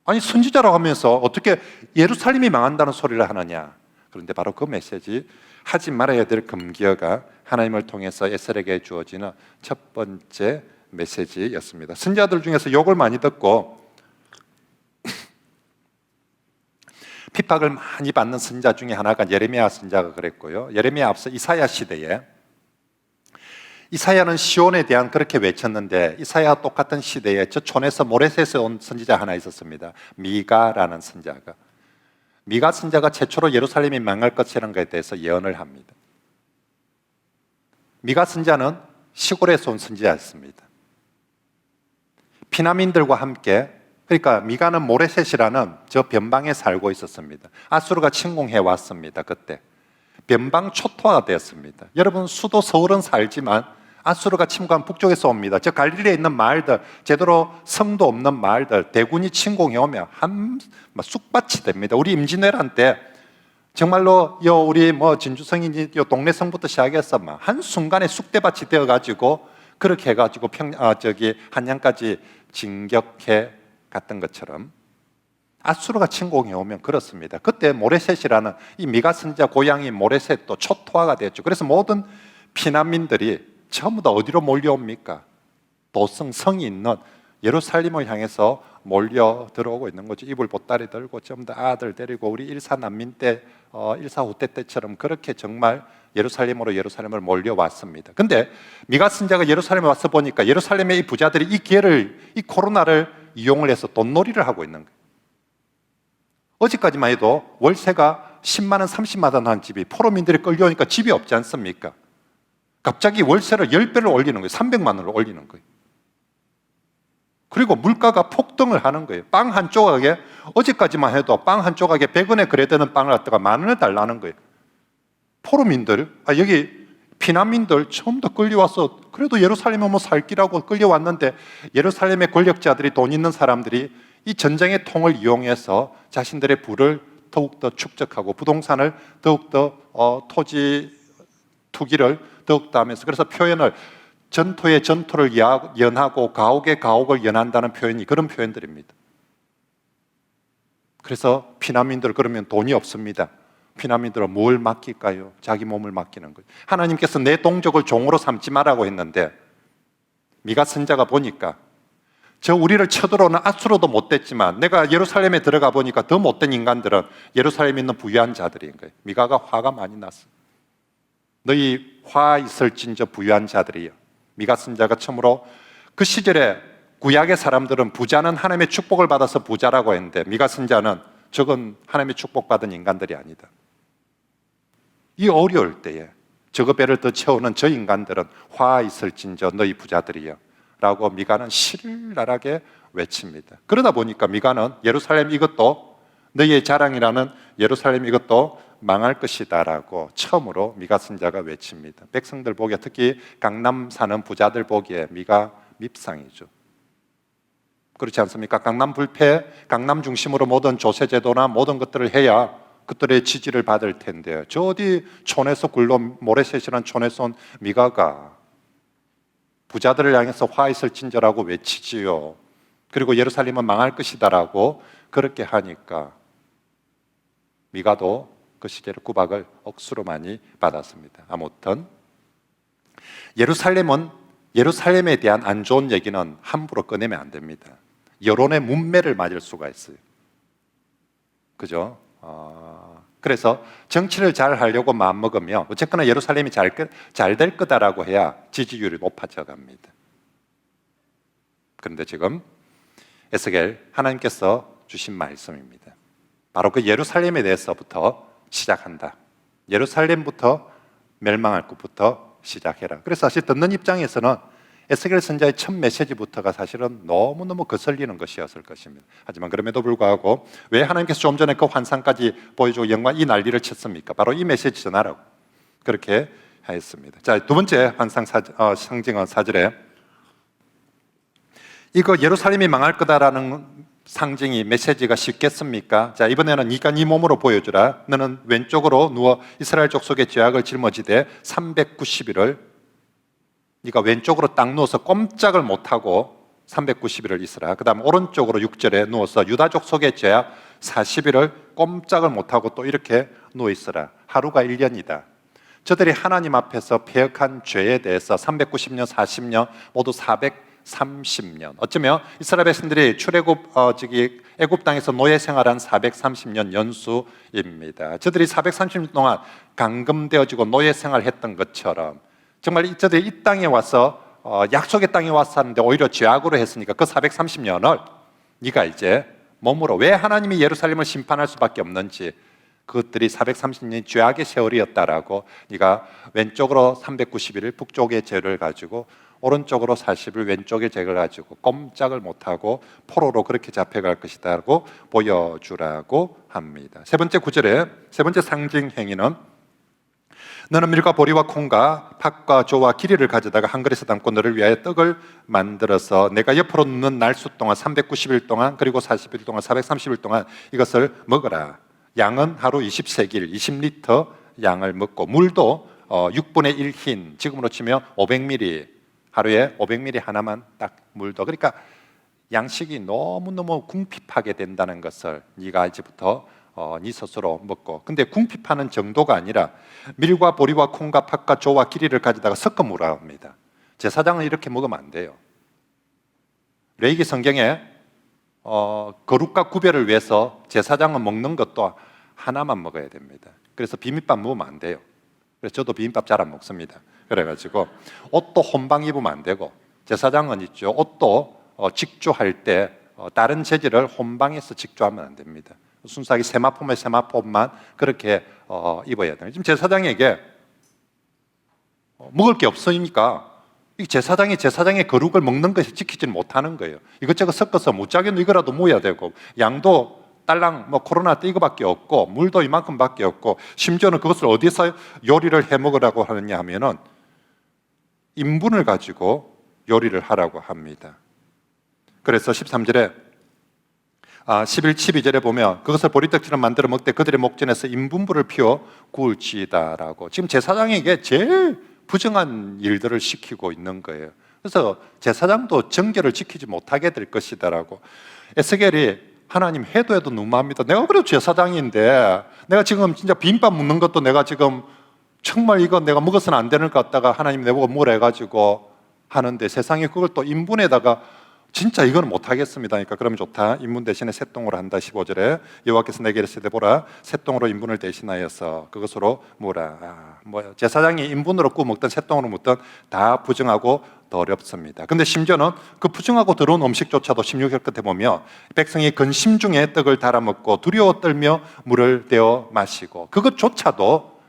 아니 선지자라고 하면서 어떻게 예루살렘이 망한다는 소리를 하느냐. 그런데 바로 그 메시지, 하지 말아야 될 금기어가 하나님을 통해서 에스겔에게 주어지는 첫 번째 메시지였습니다. 선지자들 중에서 욕을 많이 듣고 핍박을 많이 받는 선지자 중에 하나가 예레미야 선지자가 그랬고요. 예레미야 앞서 이사야 시대에 이사야는 시온에 대한 그렇게 외쳤는데 이사야와 똑같은 시대에 저 촌에서 모레셋에서 온 선지자 하나 있었습니다. 미가라는 선지자가. 미가 선지자가 최초로 예루살렘이 망할 것이라는 것에 대해서 예언을 합니다. 미가 선지자는 시골에서 온 선지자였습니다. 피난민들과 함께, 그러니까 미가는 모레셋이라는 저 변방에 살고 있었습니다. 아수르가 침공해 왔습니다. 그때 변방 초토화가 되었습니다. 여러분, 수도 서울은 살지만 아수르가 침공한 북쪽에서 옵니다. 저 갈릴리에 있는 마을들, 제대로 성도 없는 마을들, 대군이 침공해 오면 한 쑥밭이 됩니다. 우리 임진왜란 때 정말로 우리 진주성이 동네 성부터 시작해서 한 순간에 쑥대밭이 되어가지고 그렇게 해가지고 한양까지 진격해 갔던 것처럼 아수르가 침공해 오면 그렇습니다. 그때 모레셋이라는 이 미가 선지자 고향이 모레셋도 초토화가 되었죠. 그래서 모든 피난민들이 전부 다 어디로 몰려옵니까? 도성, 성이 있는 예루살렘을 향해서 몰려 들어오고 있는 거죠. 이불 보따리 들고 전부 다 아들 데리고 우리 일사 난민 때, 일사 후퇴 때처럼 그렇게 정말 예루살렘을 몰려왔습니다. 근데 미가 선지자가 예루살렘에 와서 보니까 예루살렘의 이 부자들이 이 기회를, 이 코로나를 이용을 해서 돈놀이를 하고 있는 거예요. 어제까지만 해도 월세가 10만 원, 30만 원 한 집이 포로민들이 끌려오니까 집이 없지 않습니까? 갑자기 월세를 10배를 올리는 거예요. 300만 원을 올리는 거예요. 그리고 물가가 폭등을 하는 거예요. 빵 한 조각에, 어제까지만 해도 빵 한 조각에 100원에 그래 되는 빵을 갖다가 10,000원에 달라는 거예요. 포로민들, 여기 피난민들 처음 다 끌려와서 그래도 예루살렘에 살 기라고 끌려왔는데 예루살렘의 권력자들이, 돈 있는 사람들이 이 전쟁의 통을 이용해서 자신들의 부를 더욱더 축적하고 부동산을 더욱더 토지 투기를 더욱더 하면서, 그래서 표현을 전토에 전토를 연하고 가옥에 가옥을 연한다는 표현이 그런 표현들입니다. 그래서 피난민들, 그러면 돈이 없습니다. 피난민들은 뭘 맡길까요? 자기 몸을 맡기는 거예요. 하나님께서 내 동족을 종으로 삼지 말라고 했는데 미가 선지자가 보니까 저 우리를 쳐들어오는 아수르도 못됐지만 내가 예루살렘에 들어가 보니까 더 못된 인간들은 예루살렘에 있는 부유한 자들인 거예요. 미가가 화가 많이 났어요. 너희 화 있을진저 부유한 자들이여. 미가 선지자가 처음으로 그 시절에 구약의 사람들은 부자는 하나님의 축복을 받아서 부자라고 했는데 미가 선지자는 저건 하나님의 축복받은 인간들이 아니다. 이 어려울 때에 저거 배를 더 채우는 저 인간들은 화 있을진저 너희 부자들이여 라고 미가는 신랄하게 외칩니다. 그러다 보니까 미가는 예루살렘 이것도 너희의 자랑이라는 예루살렘 이것도 망할 것이다 라고 처음으로 미가 선지자가 외칩니다. 백성들 보기에, 특히 강남 사는 부자들 보기에 미가 밉상이죠. 그렇지 않습니까? 강남 불패, 강남 중심으로 모든 조세제도나 모든 것들을 해야 그들의 지지를 받을 텐데요. 저 어디 촌에서 굴러 모레셋이라는 촌에서 온 미가가 부자들을 향해서 화 있을 진저라고 외치지요. 그리고 예루살렘은 망할 것이다라고 그렇게 하니까 미가도 그 시절에 구박을 억수로 많이 받았습니다. 아무튼 예루살렘에 대한 안 좋은 얘기는 함부로 꺼내면 안 됩니다. 여론의 문매를 맞을 수가 있어요. 그죠? 그래서 정치를 잘 하려고 마음먹으며 어쨌거나 예루살렘이 잘 될 거다라고 해야 지지율이 높아져 갑니다. 그런데 지금 에스겔 하나님께서 주신 말씀입니다. 바로 그 예루살렘에 대해서부터 시작한다. 예루살렘부터 멸망할 것부터 시작해라. 그래서 사실 듣는 입장에서는 에스겔 선지자의 첫 메시지부터가 사실은 너무너무 거슬리는 것이었을 것입니다. 하지만 그럼에도 불구하고 왜 하나님께서 좀 전에 그 환상까지 보여주고 영광 이 난리를 쳤습니까? 바로 이 메시지 전하라고 그렇게 하였습니다. 자, 두 번째 환상 상징은 4절에 이거 예루살렘이 망할 거다라는 상징이 메시지가 쉽겠습니까? 자, 이번에는 네가 네 몸으로 보여주라. 너는 왼쪽으로 누워 이스라엘 족속의 죄악을 짊어지되 390일을 네가 왼쪽으로 딱 누워서 꼼짝을 못하고 390일을 있으라. 그 다음 오른쪽으로 6절에 누워서 유다 족속의 죄악 40일을 꼼짝을 못하고 또 이렇게 누워 있으라. 하루가 1년이다. 저들이 하나님 앞에서 패역한 죄에 대해서 390년, 40년 모두 430년. 어쩌면 이스라엘 백성들이 출애굽 애굽 땅에서 노예 생활한 430년 연수입니다. 저들이 430년 동안 감금되어지고 노예 생활했던 것처럼 정말 저들이 이 땅에 와서 약속의 땅에 와서 하는데 오히려 죄악으로 했으니까 그 430년을 네가 이제 몸으로, 왜 하나님이 예루살렘을 심판할 수밖에 없는지, 그것들이 430년이 죄악의 세월이었다라고 네가 왼쪽으로 390일 북쪽의 죄를 가지고 오른쪽으로 40일 왼쪽의 죄를 가지고 꼼짝을 못하고 포로로 그렇게 잡혀갈 것이다라고 보여주라고 합니다. 세 번째 구절에 세 번째 상징 행위는 너는 밀과 보리와 콩과 팥과 조와 기리를 가져다가 한 그릇에 담고 너를 위하여 떡을 만들어서 내가 옆으로 눕는 날수 동안 390일 동안 그리고 40일 동안 430일 동안 이것을 먹어라. 양은 하루 20세길 20리터 양을 먹고 물도 6분의 1흰, 지금으로 치면 500ml, 하루에 500ml 하나만 딱 물도. 그러니까 양식이 너무너무 궁핍하게 된다는 것을 네가 이제부터 네 스스로 먹고, 근데 궁핍하는 정도가 아니라 밀과 보리와 콩과 팥과 조와 기리를 가져다가 섞어 먹으라 합니다. 제사장은 이렇게 먹으면 안 돼요. 레위기 성경에 거룩과 구별을 위해서 제사장은 먹는 것도 하나만 먹어야 됩니다. 그래서 비빔밥 먹으면 안 돼요. 그래서 저도 비빔밥 잘 안 먹습니다. 그래가지고 옷도 혼방 입으면 안 되고, 제사장은 있죠, 옷도 직조할 때 다른 재질을 혼방해서 직조하면 안 됩니다. 순수하게 세마포면 세마포만 그렇게 입어야 돼요. 지금 제사장에게 먹을 게 없으니까 이 제사장의 거룩을 먹는 것이 지키지는 못하는 거예요. 이것저것 섞어서 무작위로 이거라도 모여야 되고, 양도 딸랑 코로나 때 이거밖에 없고 물도 이만큼밖에 없고, 심지어는 그것을 어디서 요리를 해 먹으라고 하느냐 하면은 인분을 가지고 요리를 하라고 합니다. 그래서 13절에 11, 12절에 보면 그것을 보리떡처럼 만들어 먹되 그들의 목전에서 인분불을 피워 구울지이다라고, 지금 제사장에게 제일 부정한 일들을 시키고 있는 거예요. 그래서 제사장도 정결을 지키지 못하게 될 것이다라고. 에스겔이 하나님 해도 너무합니다. 내가 그래도 제사장인데 내가 지금 진짜 비빔밥 먹는 것도 내가 지금 정말 이거 내가 먹어서는 안 되는 것 같다가 하나님 내보고 뭐라 해가지고 하는데, 세상에 그걸 또 인분에다가 진짜 이건 못하겠습니다. 그러니까 그러면 좋다, 인분 대신에 셋동으로 한다. 15절에 여호와께서 내게 이르시되 보라, 셋동으로 인분을 대신하여서 그것으로 뭐라. 제사장이 인분으로 구워 먹든 셋동으로 먹든 다 부정하고 더럽습니다. 근데 심지어는 그 부정하고 더러운 음식조차도 16절 끝에 보면 백성이 근심 중에 떡을 달아 먹고 두려워 떨며 물을 떼어 마시고, 그것조차도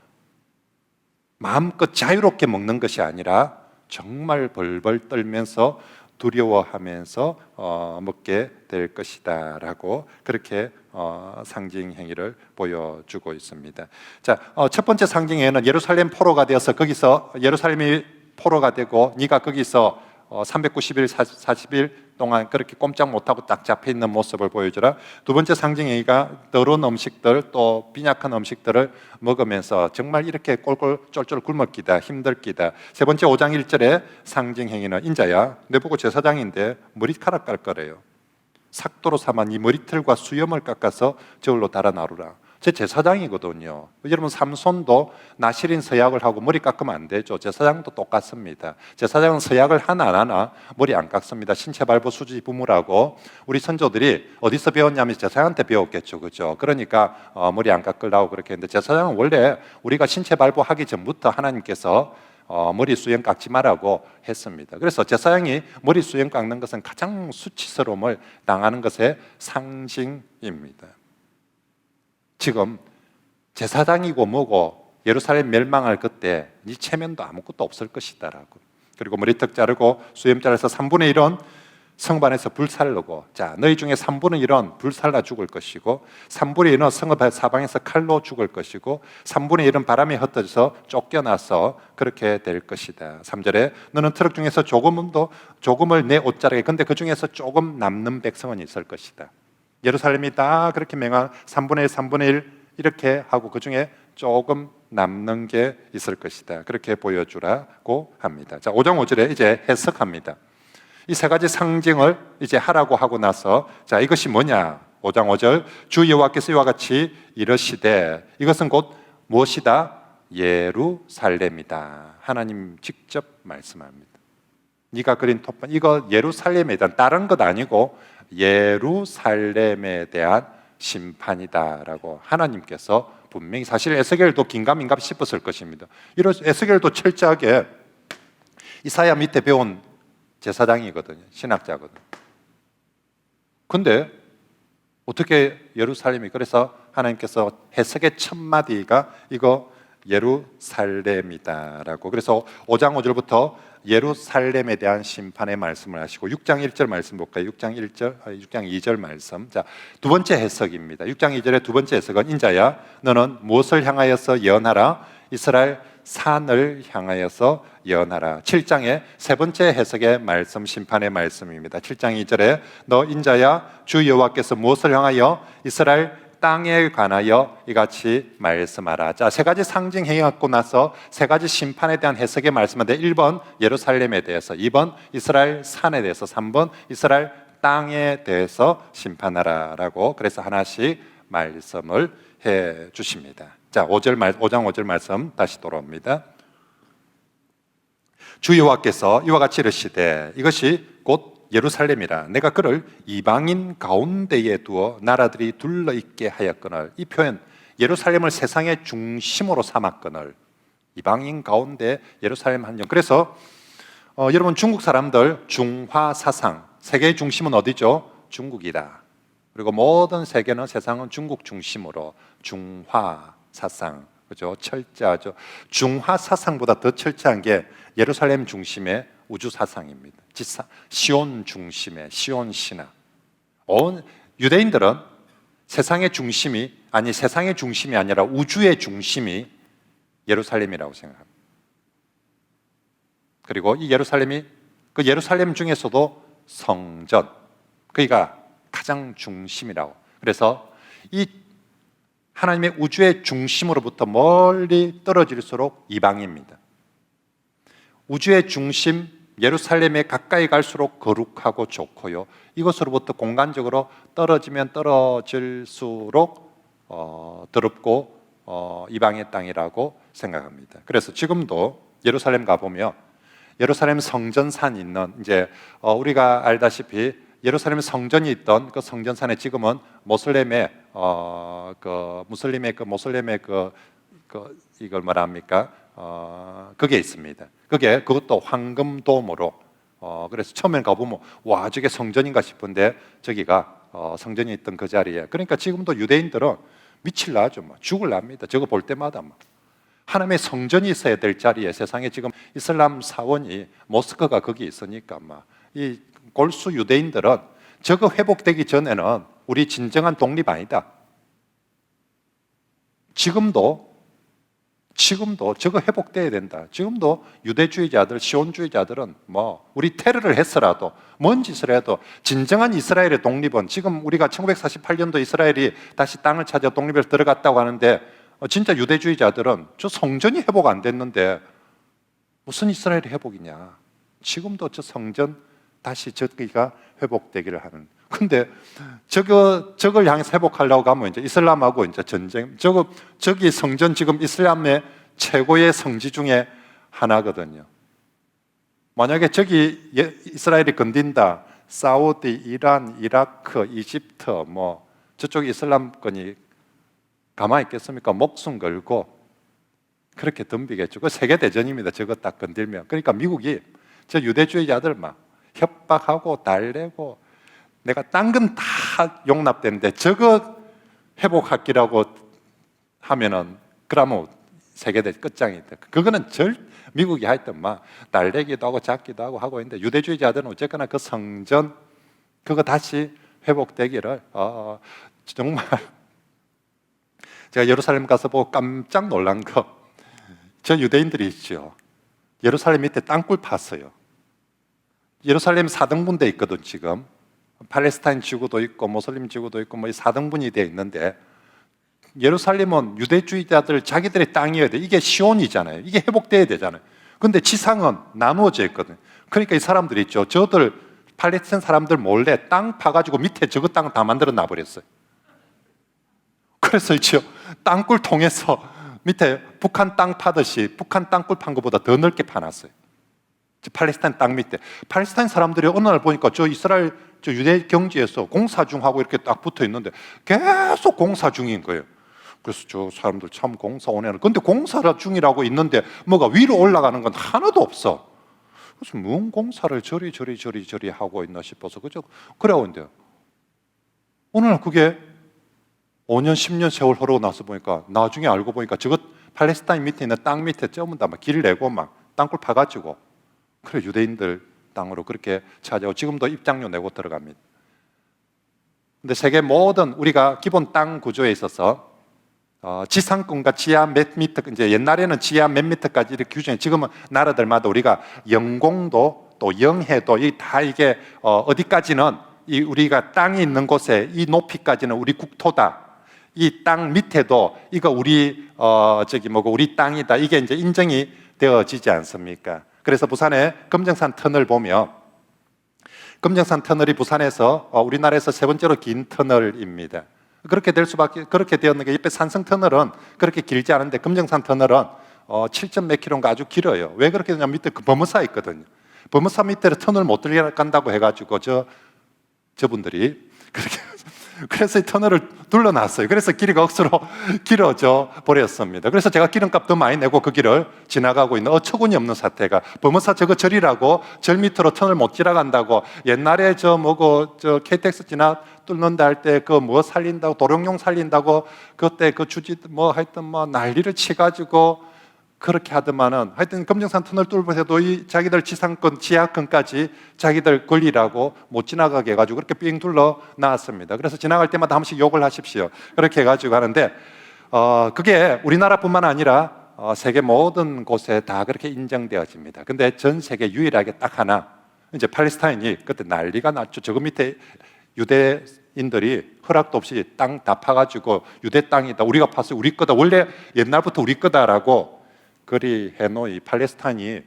마음껏 자유롭게 먹는 것이 아니라 정말 벌벌 떨면서 두려워하면서 먹게 될 것이다라고, 그렇게 상징 행위를 보여주고 있습니다. 자, 첫 번째 상징에는 예루살렘 포로가 되어서 거기서 예루살렘이 포로가 되고 네가 거기서 390일 40일 동안 그렇게 꼼짝 못하고 딱 잡혀 있는 모습을 보여주라. 두 번째 상징 행위가 더러운 음식들, 또 빈약한 음식들을 먹으면서 정말 이렇게 꼴꼴 쫄쫄 굶었기다, 힘들기다. 세 번째 5장 1절에 상징 행위는 인자야 내 보고 제사장인데 머리카락 깎 거래요. 삭도로 삼아 네 머리털과 수염을 깎아서 저울로 달아 나르라. 제 제사장이거든요. 여러분, 삼손도 나실인 서약을 하고 머리 깎으면 안 되죠. 제사장도 똑같습니다. 제사장은 서약을 하나 안 하나 머리 안 깎습니다. 신체 발부 수지 부무라고 우리 선조들이 어디서 배웠냐면 제사장한테 배웠겠죠, 그죠? 그러니까 머리 안 깎으려고 그렇게 했는데, 제사장은 원래 우리가 신체 발부하기 전부터 하나님께서 머리 수염 깎지 말라고 했습니다. 그래서 제사장이 머리 수염 깎는 것은 가장 수치스러움을 당하는 것의 상징입니다. 지금 제사장이고 뭐고 예루살렘 멸망할 그때 네 체면도 아무것도 없을 것이다라고. 그리고 머리턱 자르고 수염 자르서 3분의 1은 성반에서 불살르고, 자, 너희 중에 3분의 1은 불살라 죽을 것이고 3분의 1은 성읍 사방에서 칼로 죽을 것이고 3분의 1은 바람에 흩어져서 쫓겨나서 그렇게 될 것이다. 3절에 너는 트럭 중에서 조금을 내 옷자락에, 근데 그 중에서 조금 남는 백성은 있을 것이다. 예루살렘이 다 그렇게 맹한 3분의 1, 3분의 1 이렇게 하고 그 중에 조금 남는 게 있을 것이다. 그렇게 보여주라고 합니다. 자, 5장 5절에 이제 해석합니다. 이 세 가지 상징을 이제 하라고 하고 나서, 자, 이것이 뭐냐? 5장 5절, 주 여호와께서 이와 같이 이르시되, 이것은 곧 무엇이다? 예루살렘이다. 하나님 직접 말씀합니다. 네가 그린 톱판, 이거 예루살렘에 대한 다른 것 아니고 예루살렘에 대한 심판이다라고 하나님께서 분명히, 사실 에스겔도 긴가민가 싶었을 것입니다. 이런 에스겔도 철저하게 이사야 밑에 배운 제사장이거든요. 신학자거든요. 근데 어떻게 예루살렘이, 그래서 하나님께서 해석의 첫 마디가 이거 예루살렘이다라고, 그래서 5장 5절부터 예루살렘에 대한 심판의 말씀을 하시고 6장 1절 말씀 볼까요? 6장 2절 말씀. 자, 두 번째 해석입니다. 6장 2절의 두 번째 해석은, 인자야 너는 무엇을 향하여서 예언하라? 이스라엘 산을 향하여서 예언하라. 7장의 세 번째 해석의 말씀, 심판의 말씀입니다. 7장 2절에 너 인자야 주 여호와께서 무엇을 향하여 이스라엘 땅에 관하여 이같이 말씀하라. 자, 세 가지 상징 행위하고 나서 세 가지 심판에 대한 해석의 말씀인데, 1번 예루살렘에 대해서, 2번 이스라엘 산에 대해서, 3번 이스라엘 땅에 대해서 심판하라라고, 그래서 하나씩 말씀을 해 주십니다. 자, 5장 5절 말씀 다시 돌아옵니다. 주 여호와께서 이와 같이 이르시되 이것이 곧 예루살렘이라 내가 그를 이방인 가운데에 두어 나라들이 둘러있게 하였거늘. 이 표현, 예루살렘을 세상의 중심으로 삼았거늘. 이방인 가운데 예루살렘 한정. 그래서 여러분, 중국 사람들 중화 사상, 세계의 중심은 어디죠? 중국이다. 그리고 모든 세계는, 세상은 중국 중심으로, 중화 사상, 그죠? 철저하죠. 중화 사상보다 더 철저한 게 예루살렘 중심의 우주 사상입니다. 시온 중심의 시온 신화. 유대인들은 세상의 중심이 아니라 우주의 중심이 예루살렘이라고 생각합니다. 그리고 이 예루살렘이, 그 예루살렘 중에서도 성전, 그이가 가장 중심이라고. 그래서 이 하나님의 우주의 중심으로부터 멀리 떨어질수록 이방입니다. 우주의 중심 예루살렘에 가까이 갈수록 거룩하고 좋고요, 이것으로부터 공간적으로 떨어지면 떨어질수록 더럽고 이방의 땅이라고 생각합니다. 그래서 지금도 예루살렘 가보면 예루살렘 성전산 있는, 이제 우리가 알다시피 예루살렘 성전이 있던 그 성전산에 지금은 모슬렘의 이걸 뭐라 합니까? 그게 있습니다. 그것도 황금돔으로. 그래서 처음에 가보면 와, 저게 성전인가 싶은데 저기가 성전이 있던 그 자리에. 그러니까 지금도 유대인들은 미칠라 하죠. 죽을랍니다. 저거 볼 때마다 하나님의 성전이 있어야 될 자리에, 세상에 지금 이슬람 사원이, 모스크가 거기 있으니까 이 골수 유대인들은 저거 회복되기 전에는 우리 진정한 독립 아니다. 지금도 저거 회복돼야 된다. 지금도 유대주의자들, 시온주의자들은 우리 테러를 했어라도, 뭔 짓을 해도 진정한 이스라엘의 독립은, 지금 우리가 1948년도 이스라엘이 다시 땅을 찾아 독립을 들어갔다고 하는데, 진짜 유대주의자들은 저 성전이 회복 안 됐는데 무슨 이스라엘이 회복이냐. 지금도 저 성전 다시 저기가 회복되기를 하는. 근데 저걸 향해서 회복하려고 하면 이제 이슬람하고 이제 전쟁. 저기 성전 지금 이슬람의 최고의 성지 중에 하나거든요. 만약에 저기 이스라엘이 건든다, 사우디, 이란, 이라크, 이집트 저쪽 이슬람권이 가만히 있겠습니까? 목숨 걸고 그렇게 덤비겠죠. 그 세계 대전입니다. 저거 딱 건들면. 그러니까 미국이 저 유대주의자들 협박하고 달래고, 내가 딴 건 다 용납되는데 저거 회복하기라고 하면은, 그러면 세계대 끝장이다. 그거는 미국이 하여튼 달래기도 하고 잡기도 하고 있는데, 유대주의자들은 어쨌거나 그 성전 그거 다시 회복되기를 정말. 제가 예루살렘 가서 보고 깜짝 놀란 거, 저 유대인들이 있죠. 예루살렘 밑에 땅굴 팠어요. 예루살렘 4등분돼 있거든. 지금 팔레스타인 지구도 있고 모슬림 지구도 있고 4등분이 되어 있는데, 예루살렘은 유대주의자들 자기들의 땅이어야 돼. 이게 시온이잖아요. 이게 회복돼야 되잖아요. 근데 지상은 나누어져 있거든. 그러니까 이 사람들이 있죠. 저들 팔레스타인 사람들 몰래 땅 파가지고 밑에 저거 땅 다 만들어 놔버렸어요. 그래서 있죠, 땅굴 통해서 밑에 북한 땅 파듯이 북한 땅굴 판 것보다 더 넓게 파놨어요. 팔레스타인 땅 밑에. 팔레스타인 사람들이 어느 날 보니까 저 이스라엘 저 유대 경지에서 공사 중하고 이렇게 딱 붙어 있는데 계속 공사 중인 거예요. 그래서 저 사람들 참 공사 오네는. 근데 공사 중이라고 있는데 뭐가 위로 올라가는 건 하나도 없어. 그래서 뭔 공사를 저리 하고 있나 싶어서 그죠? 그래온데요. 오늘 그게 5년 10년 세월 흐르고 나서 보니까 나중에 알고 보니까 저거 팔레스타인 밑에 있는 땅 밑에 전부 다 막 길 내고 막 땅굴 파가지고 그래 유대인들 땅으로 그렇게 차지하고 지금도 입장료 내고 들어갑니다. 근데 세계 모든 우리가 기본 땅 구조에 있어서 지상권과 지하 몇 미터, 이제 옛날에는 지하 몇 미터까지 이렇게 규정해. 지금은 나라들마다 우리가 영공도 또 영해도 다 이게 어디까지는 이 우리가 땅이 있는 곳에 이 높이까지는 우리 국토다. 이 땅 밑에도 이거 우리 우리 땅이다. 이게 이제 인정이 되어지지 않습니까? 그래서 부산의 금정산 터널 보면 금정산 터널이 부산에서 우리나라에서 세 번째로 긴 터널입니다. 그렇게 될 수밖에 그렇게 되었는 게 옆에 산성 터널은 그렇게 길지 않은데 금정산 터널은 7점 몇 킬로인가 아주 길어요. 왜 그렇게 되냐면 밑에 그 범어사 있거든요. 범어사 밑에를 터널 못 들어간다고 해가지고 저분들이 그렇게 그래서 이 터널을 둘러놨어요. 그래서 길이가 억수로 길어져 버렸습니다. 그래서 제가 기름값 더 많이 내고 그 길을 지나가고 있는 어처구니 없는 사태가 범어사 저거 절이라고 절 밑으로 터널 못 지나간다고 옛날에 KTX 뚫는다 할 때 그 뭐 살린다고 도룡뇽 살린다고 그때 그 주지 뭐 하여튼 뭐 난리를 치가지고 그렇게 하더만은 하여튼 금정산 터널 뚫어서도 이 자기들 지상권, 지하권까지 자기들 권리라고 못 지나가게 해가지고 그렇게 삥 둘러 놨습니다. 그래서 지나갈 때마다 한 번씩 욕을 하십시오. 그렇게 해가지고 하는데 그게 우리나라뿐만 아니라 세계 모든 곳에 다 그렇게 인정되어집니다. 근데 전 세계 유일하게 딱 하나 이제 팔레스타인이 그때 난리가 났죠. 저거 밑에 유대인들이 허락도 없이 땅 다 파가지고 유대 땅이다. 우리가 팠어요. 우리 거다. 원래 옛날부터 우리 거다라고 그리 해놓이 팔레스타인이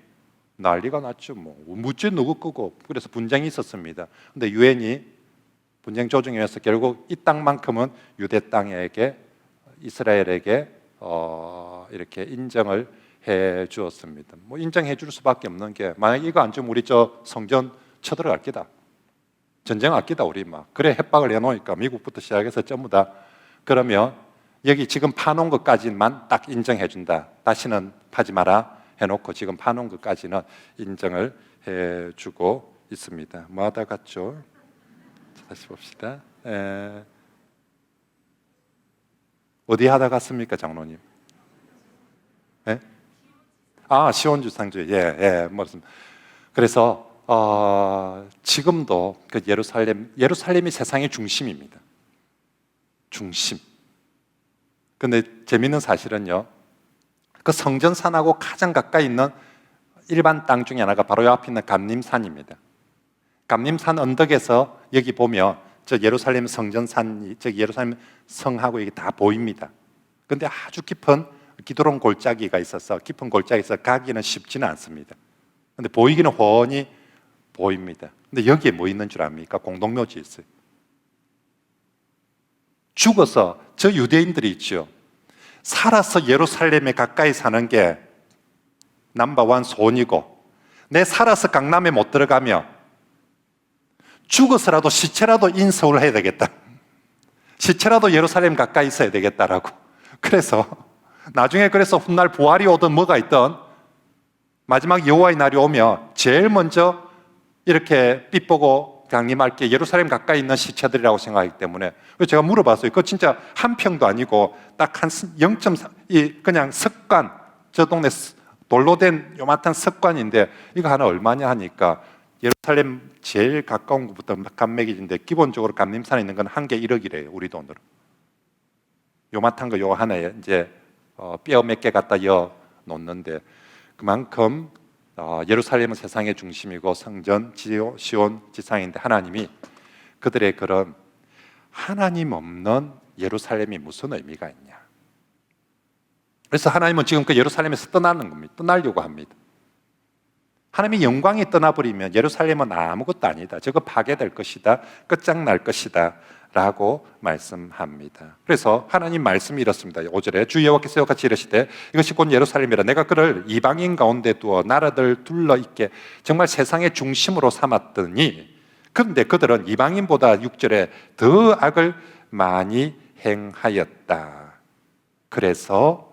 난리가 났죠. 뭐 무죄 누구 거고. 그래서 분쟁이 있었습니다. 근데 유엔이 분쟁 조정위에서 결국 이 땅만큼은 유대 땅에게 이스라엘에게 이렇게 인정을 해 주었습니다. 뭐 인정해 줄 수밖에 없는 게 만약 이거 안 주면 우리 저 성전 쳐들어갈 기다. 전쟁할 기다 우리 막. 그래 협박을 해놓으니까 미국부터 시작해서 전부 다 그러면 여기 지금 파놓은 것까지만 딱 인정해 준다. 다시는 파지 마라 해놓고 지금 파놓은 것까지는 인정을 해주고 있습니다. 뭐 하다 갔죠? 다시 봅시다. 어디 하다 갔습니까, 장로님? 예? 시온주상주의. 맞습니다. 그래서 지금도 그 예루살렘이 세상의 중심입니다. 중심. 근데 재미있는 사실은요, 그 성전산하고 가장 가까이 있는 일반 땅 중에 하나가 바로 옆에 있는 감림산입니다. 감림산 언덕에서 여기 보면 저 예루살렘 성전산이 저 예루살렘 성하고 이게 다 보입니다. 근데 아주 깊은 기드론 골짜기가 있어서 깊은 골짜기에서 가기는 쉽지는 않습니다. 근데 보이기는 훤히 보입니다. 근데 여기에 뭐 있는 줄 압니까? 공동묘지 있어요. 죽어서 저 유대인들이 있죠. 살아서 예루살렘에 가까이 사는 게 넘버원 소원이고 내 살아서 강남에 못 들어가면 죽어서라도 시체라도 인서울 해야 되겠다. 시체라도 예루살렘 가까이 있어야 되겠다라고. 그래서 나중에 그래서 훗날 부활이 오든 뭐가 있든 마지막 여호와의 날이 오면 제일 먼저 이렇게 삐보고 강림할 게 예루살렘 가까이 있는 시체들이라고 생각하기 때문에 제가 물어봤어요. 그거 진짜 한 평도 아니고 딱 한 0.4 그냥 석관, 저 동네 돌로 된 요만한 석관인데 이거 하나 얼마냐 하니까 예루살렘 제일 가까운 것부터 감매기인데 기본적으로 감림산에 있는 건 한 개 1억이래요. 우리 돈으로. 요만한 거 요 하나에 이제 뼈 몇 개 갖다 이어 놓는데 그만큼 예루살렘은 세상의 중심이고 성전, 시온, 지상인데 하나님이 그들의 그런 하나님 없는 예루살렘이 무슨 의미가 있냐. 그래서 하나님은 지금 그 예루살렘에서 떠나는 겁니다. 떠나려고 합니다. 하나님의 영광이 떠나버리면 예루살렘은 아무것도 아니다. 저거 파괴될 것이다. 끝장날 것이다 라고 말씀합니다. 그래서 하나님 말씀이 이렇습니다. 5절에 주 여호와께서 같이 이르시되 이것이 곧 예루살렘이라 내가 그를 이방인 가운데 두어 나라들 둘러 있게 정말 세상의 중심으로 삼았더니 그런데 그들은 이방인보다 6절에 더 악을 많이 행하였다. 그래서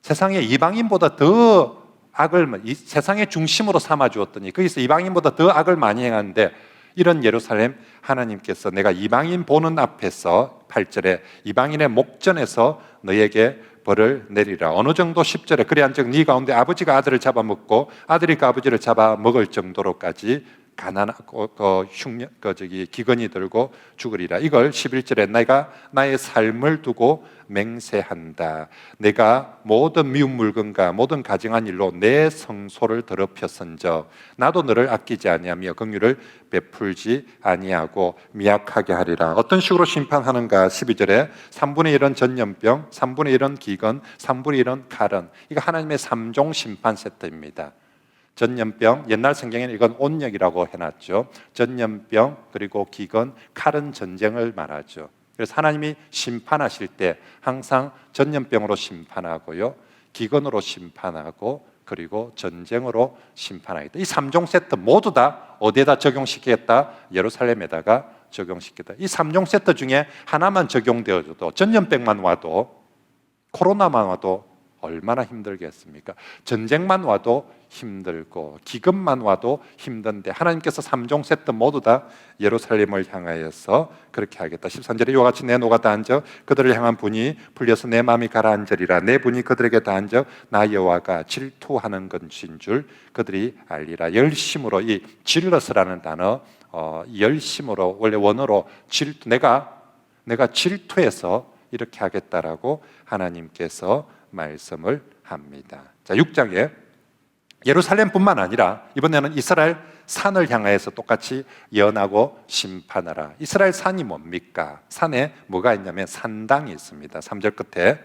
세상의 이방인보다 더 악을 세상의 중심으로 삼아 주었더니 거기서 이방인보다 더 악을 많이 행하는데 이런 예루살렘 하나님께서 내가 이방인 보는 앞에서 8절에 이방인의 목전에서 너에게 벌을 내리라. 어느 정도 10절에 그래한즉 네 가운데 아버지가 아들을 잡아먹고 아들이 그 아버지를 잡아먹을 정도로까지 가난하고 기근이 들고 죽으리라. 이걸 11절에 내가 나의 삶을 두고 맹세한다. 내가 모든 미운 물건과 모든 가증한 일로 내 성소를 더럽혔은즉 나도 너를 아끼지 아니하며 긍휼을 베풀지 아니하고 미약하게 하리라. 어떤 식으로 심판하는가? 12절에 3분의 1은 전염병, 3분의 1은 기근, 3분의 1은 칼은. 이거 하나님의 3종 심판 세트입니다. 전염병, 옛날 성경에는 이건 온역이라고 해놨죠. 전염병, 그리고 기근, 칼은 전쟁을 말하죠. 그래서 하나님이 심판하실 때 항상 전염병으로 심판하고요, 기근으로 심판하고, 그리고 전쟁으로 심판하겠다. 이 3종 세트 모두 다 어디에다 적용시키겠다? 예루살렘에다가 적용시키겠다. 이 3종 세트 중에 하나만 적용되어져도, 전염병만 와도, 코로나만 와도 얼마나 힘들겠습니까? 전쟁만 와도 힘들고 기근만 와도 힘든데 하나님께서 3종 세트 모두 다 예루살렘을 향하여서 그렇게 하겠다. 13절에 이와 같이 내 노가 다한즉 그들을 향한 분이 풀려서 내 마음이 가라앉으리라. 내 분이 그들에게 다한즉 나 여호와가 질투하는 것인 줄 그들이 알리라. 열심으로, 이 질러스라는 단어, 열심으로, 원래 원어로 질투, 내가 질투해서 이렇게 하겠다라고 하나님께서 말씀을 합니다. 자, 6장에 예루살렘뿐만 아니라 이번에는 이스라엘 산을 향하여서 똑같이 예언하고 심판하라. 이스라엘 산이 뭡니까? 산에 뭐가 있냐면 산당이 있습니다. 3절 끝에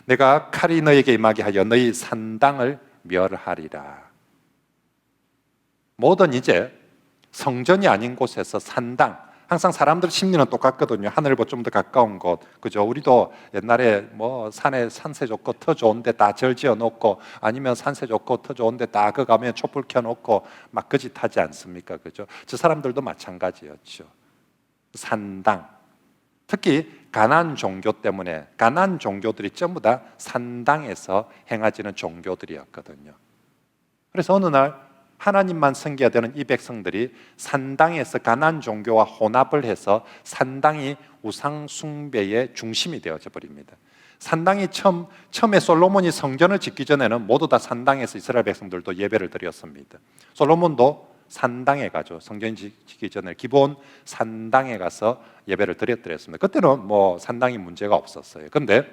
내가 칼이 너에게 임하게 하여 너희 산당을 멸하리라. 모든 이제 성전이 아닌 곳에서 산당, 항상 사람들 심리는 똑같거든요. 하늘보다 좀 더 가까운 곳, 그죠? 우리도 옛날에 뭐 산에 산세 좋고 터 좋은데 다 절 지어 놓고, 아니면 산세 좋고 터 좋은데 다 그 가면 촛불 켜 놓고 막 그 짓 하지 않습니까? 그죠? 저 사람들도 마찬가지였죠. 산당, 특히 가나안 종교 때문에 가나안 종교들이 전부 다 산당에서 행해지는 종교들이었거든요. 그래서 어느 날 하나님만 섬겨야 되는 이 백성들이 산당에서 가나안 종교와 혼합을 해서 산당이 우상 숭배의 중심이 되어져 버립니다. 산당이 처음에 솔로몬이 성전을 짓기 전에는 모두 다 산당에서 이스라엘 백성들도 예배를 드렸습니다. 솔로몬도 산당에 가죠. 성전 짓기 전에 기본 산당에 가서 예배를 드렸습니다. 그때는 뭐 산당이 문제가 없었어요. 그런데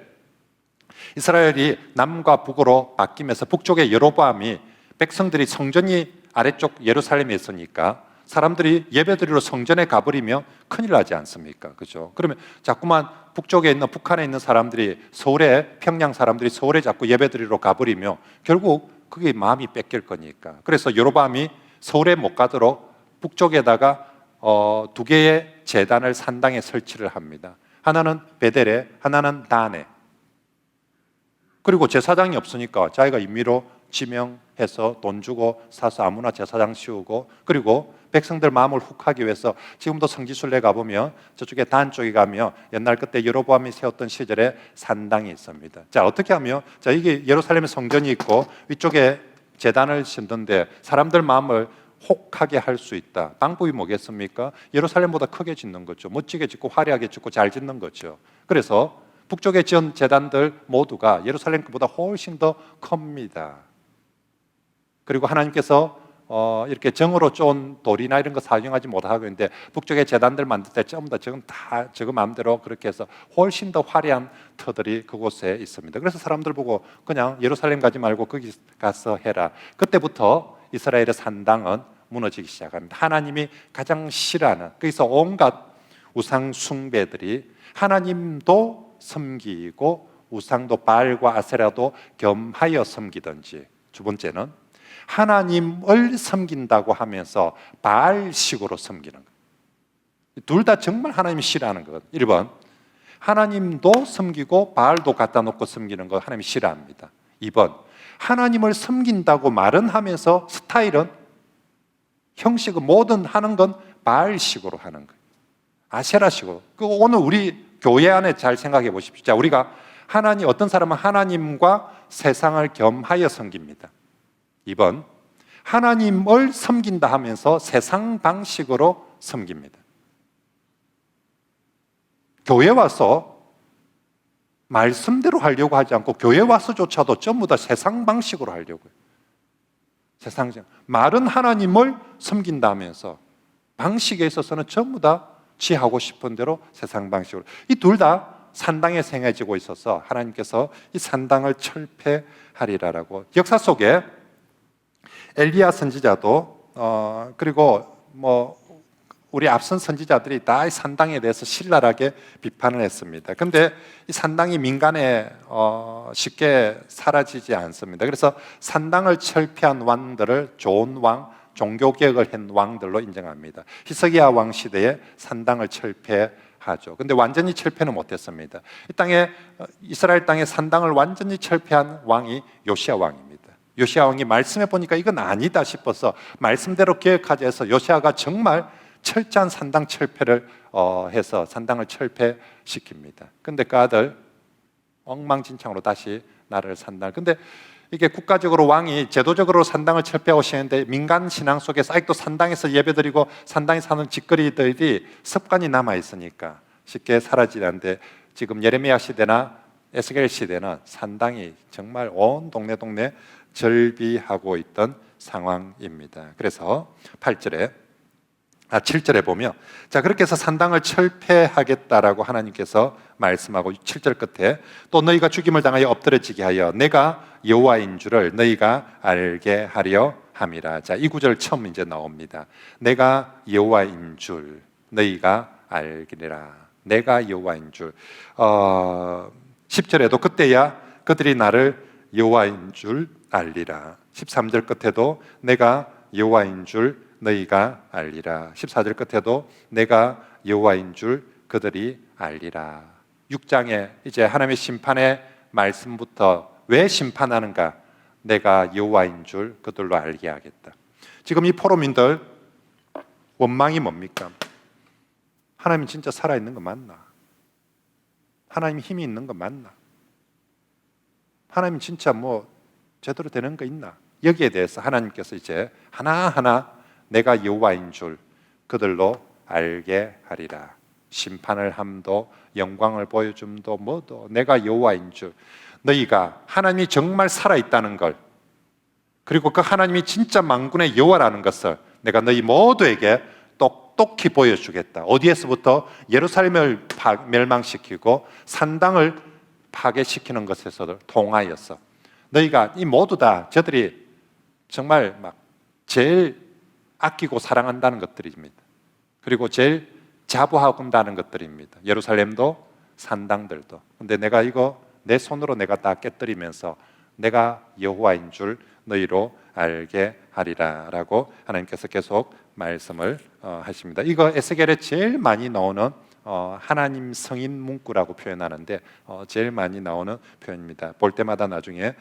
이스라엘이 남과 북으로 바뀌면서 북쪽의 여로보암이, 백성들이 성전이 아래쪽 예루살렘에 있으니까 사람들이 예배드리러 성전에 가버리면 큰일 나지 않습니까? 그죠? 그러면 자꾸만 북쪽에 있는, 북한에 있는 사람들이 서울에, 평양 사람들이 서울에 자꾸 예배드리러 가버리면 결국 그게 마음이 뺏길 거니까. 그래서 여로보암이 서울에 못 가도록 북쪽에다가 2개의 제단을 산당에 설치를 합니다. 하나는 베델에, 하나는 단에. 그리고 제사장이 없으니까 자기가 임의로 지명해서 돈 주고 사서 아무나 제사장 씌우고, 그리고 백성들 마음을 훅하기 위해서 지금도 성지순례 가보면 저쪽에 단 쪽에 가면 옛날 그때 여로보암이 세웠던 시절에 산당이 있습니다. 자, 어떻게 하면, 자, 이게 예루살렘에 성전이 있고 위쪽에 제단을 짓는데 사람들 마음을 혹하게 할 수 있다. 방법이 뭐겠습니까? 예루살렘보다 크게 짓는 거죠. 멋지게 짓고 화려하게 짓고 잘 짓는 거죠. 그래서 북쪽에 지은 제단들 모두가 예루살렘 것보다 훨씬 더 큽니다. 그리고 하나님께서 이렇게 정으로 쫀 돌이나 이런 거 사용하지 못하고 있는데 북쪽에 제단들 만들 때 전부 다 지금 다 저거 마음대로 그렇게 해서 훨씬 더 화려한 터들이 그곳에 있습니다. 그래서 사람들 보고 그냥 예루살렘 가지 말고 거기 가서 해라. 그때부터 이스라엘의 산당은 무너지기 시작합니다. 하나님이 가장 싫어하는, 거기서 온갖 우상 숭배들이, 하나님도 섬기고 우상도 바알과 아세라도 겸하여 섬기든지, 두 번째는 하나님을 섬긴다고 하면서 바알식으로 섬기는 거예요. 둘 다 정말 하나님이 싫어하는 것. 1번, 하나님도 섬기고 바알도 갖다 놓고 섬기는 거 하나님이 싫어합니다. 2번, 하나님을 섬긴다고 말은 하면서 스타일은, 형식은, 모든 하는 건 바알식으로 하는 거예요. 아세라식으로. 오늘 우리 교회 안에 잘 생각해 보십시오. 자, 우리가 어떤 사람은 하나님과 세상을 겸하여 섬깁니다. 2번, 하나님을 섬긴다 하면서 세상 방식으로 섬깁니다. 교회 와서 말씀대로 하려고 하지 않고 교회 와서조차도 전부 다 세상 방식으로 하려고 해요. 세상적. 말은 하나님을 섬긴다 하면서 방식에 있어서는 전부 다 지 하고 싶은 대로 세상 방식으로. 이 둘 다 산당에 생해지고 있어서 하나님께서 이 산당을 철폐하리라라고. 역사 속에 엘리야 선지자도 그리고 우리 앞선 선지자들이 다 이 산당에 대해서 신랄하게 비판을 했습니다. 그런데 이 산당이 민간에 쉽게 사라지지 않습니다. 그래서 산당을 철폐한 왕들을 좋은 왕, 종교개혁을 한 왕들로 인정합니다. 히스기야 왕 시대에 산당을 철폐하죠. 근데 완전히 철폐는 못했습니다. 이 땅에, 이스라엘 땅에 산당을 완전히 철폐한 왕이 요시야 왕입니다. 요시야 왕이 말씀해 보니까 이건 아니다 싶어서 말씀대로 개혁하자 해서 요시야가 정말 철저한 산당 철폐를 해서 산당을 철폐시킵니다. 근데 그 아들 엉망진창으로 다시 나라를 산당. 근데 이게 국가적으로 왕이 제도적으로 산당을 철폐하시는데 민간 신앙 속에서 아직도 산당에서 예배드리고 산당에 사는 짓거리들이 습관이 남아 있으니까 쉽게 사라지지 않는데, 지금 예레미야 시대나 에스겔 시대는 산당이 정말 온 동네 절비하고 있던 상황입니다. 그래서 7절에 보면, 자, 그렇게 해서 산당을 철폐하겠다라고 하나님께서 말씀하고 7절 끝에 또 너희가 죽임을 당하여 엎드려지게 하여 내가 여호와인 줄을 너희가 알게 하려 함이라. 자, 이 구절 처음 이제 나옵니다. 내가 여호와인 줄 너희가 알기라. 내가 여호와인 줄. 10절에도 그때야 그들이 나를 여호와인 줄 알리라. 13절 끝에도 내가 여호와인 줄 너희가 알리라. 14절 끝에도 내가 여호와인 줄 그들이 알리라. 6장에 이제 하나님의 심판의 말씀부터 왜 심판하는가? 내가 여호와인 줄 그들로 알게 하겠다. 지금 이 포로민들 원망이 뭡니까? 하나님 진짜 살아있는 거 맞나? 하나님 힘이 있는 거 맞나? 하나님 진짜 제대로 되는 거 있나? 여기에 대해서 하나님께서 이제 하나하나 내가 여호와인 줄 그들로 알게 하리라. 심판을 함도 영광을 보여줌도 뭐도 내가 여호와인 줄, 너희가 하나님이 정말 살아있다는 걸, 그리고 그 하나님이 진짜 만군의 여호와라는 것을 내가 너희 모두에게 똑똑히 보여주겠다. 어디에서부터? 예루살렘을 멸망시키고 산당을 파괴시키는 것에서도 통하여서 너희가 이 모두 다 저들이 정말 제일 아끼고 사랑한다는 것들입니다. 그리고 제일 자부한다는 것들입니다. 예루살렘도 산당들도. 근데 내가 이거 내 손으로 내가 다 깨뜨리면서 내가 여호와인 줄 너희로 알게 하리라 라고 하나님께서 계속 말씀을 하십니다. 이거 에스겔에 제일 많이 나오는 하나님 성인 문구라고 표현하는데 제일 많이 나오는 표현입니다. 볼 때마다 나중에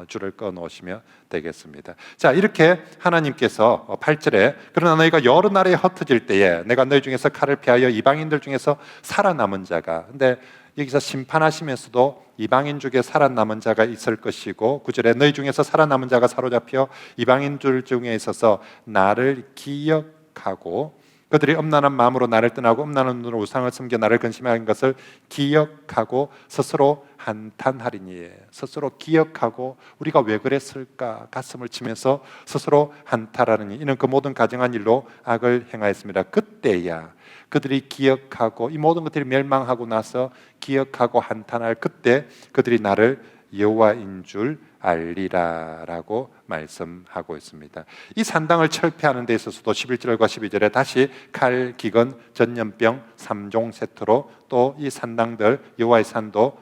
줄을 꺼 놓으시면 되겠습니다. 자, 이렇게 하나님께서 8절에 그러나 너희가 여러 나라에 흩어질 때에 내가 너희 중에서 칼을 피하여 이방인들 중에서 살아남은 자가, 근데 여기서 심판하시면서도 이방인 중에 살아남은 자가 있을 것이고 9절에 너희 중에서 살아남은 자가 사로잡혀 이방인들 중에 있어서 나를 기억하고 그들이 엄란한 마음으로 나를 떠나고 엄란한 눈으로 우상을 섬겨 나를 근심하는 것을 기억하고 스스로 한탄하리니. 스스로 기억하고 우리가 왜 그랬을까 가슴을 치면서 스스로 한탄하리니. 이는 그 모든 가증한 일로 악을 행하였습니다. 그때야 그들이 기억하고 이 모든 것들이 멸망하고 나서 기억하고 한탄할 그때 그들이 나를 여호와인 줄 알리라라고 말씀하고 있습니다. 이 산당을 철폐하는 데 있어서도 11절과 12절에 다시 칼, 기근, 전염병 3종 세트로 또 이 산당들 여호와의 산도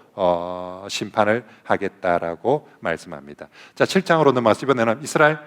심판을 하겠다라고 말씀합니다. 자, 7장으로 넘어가서 이번에는 이스라엘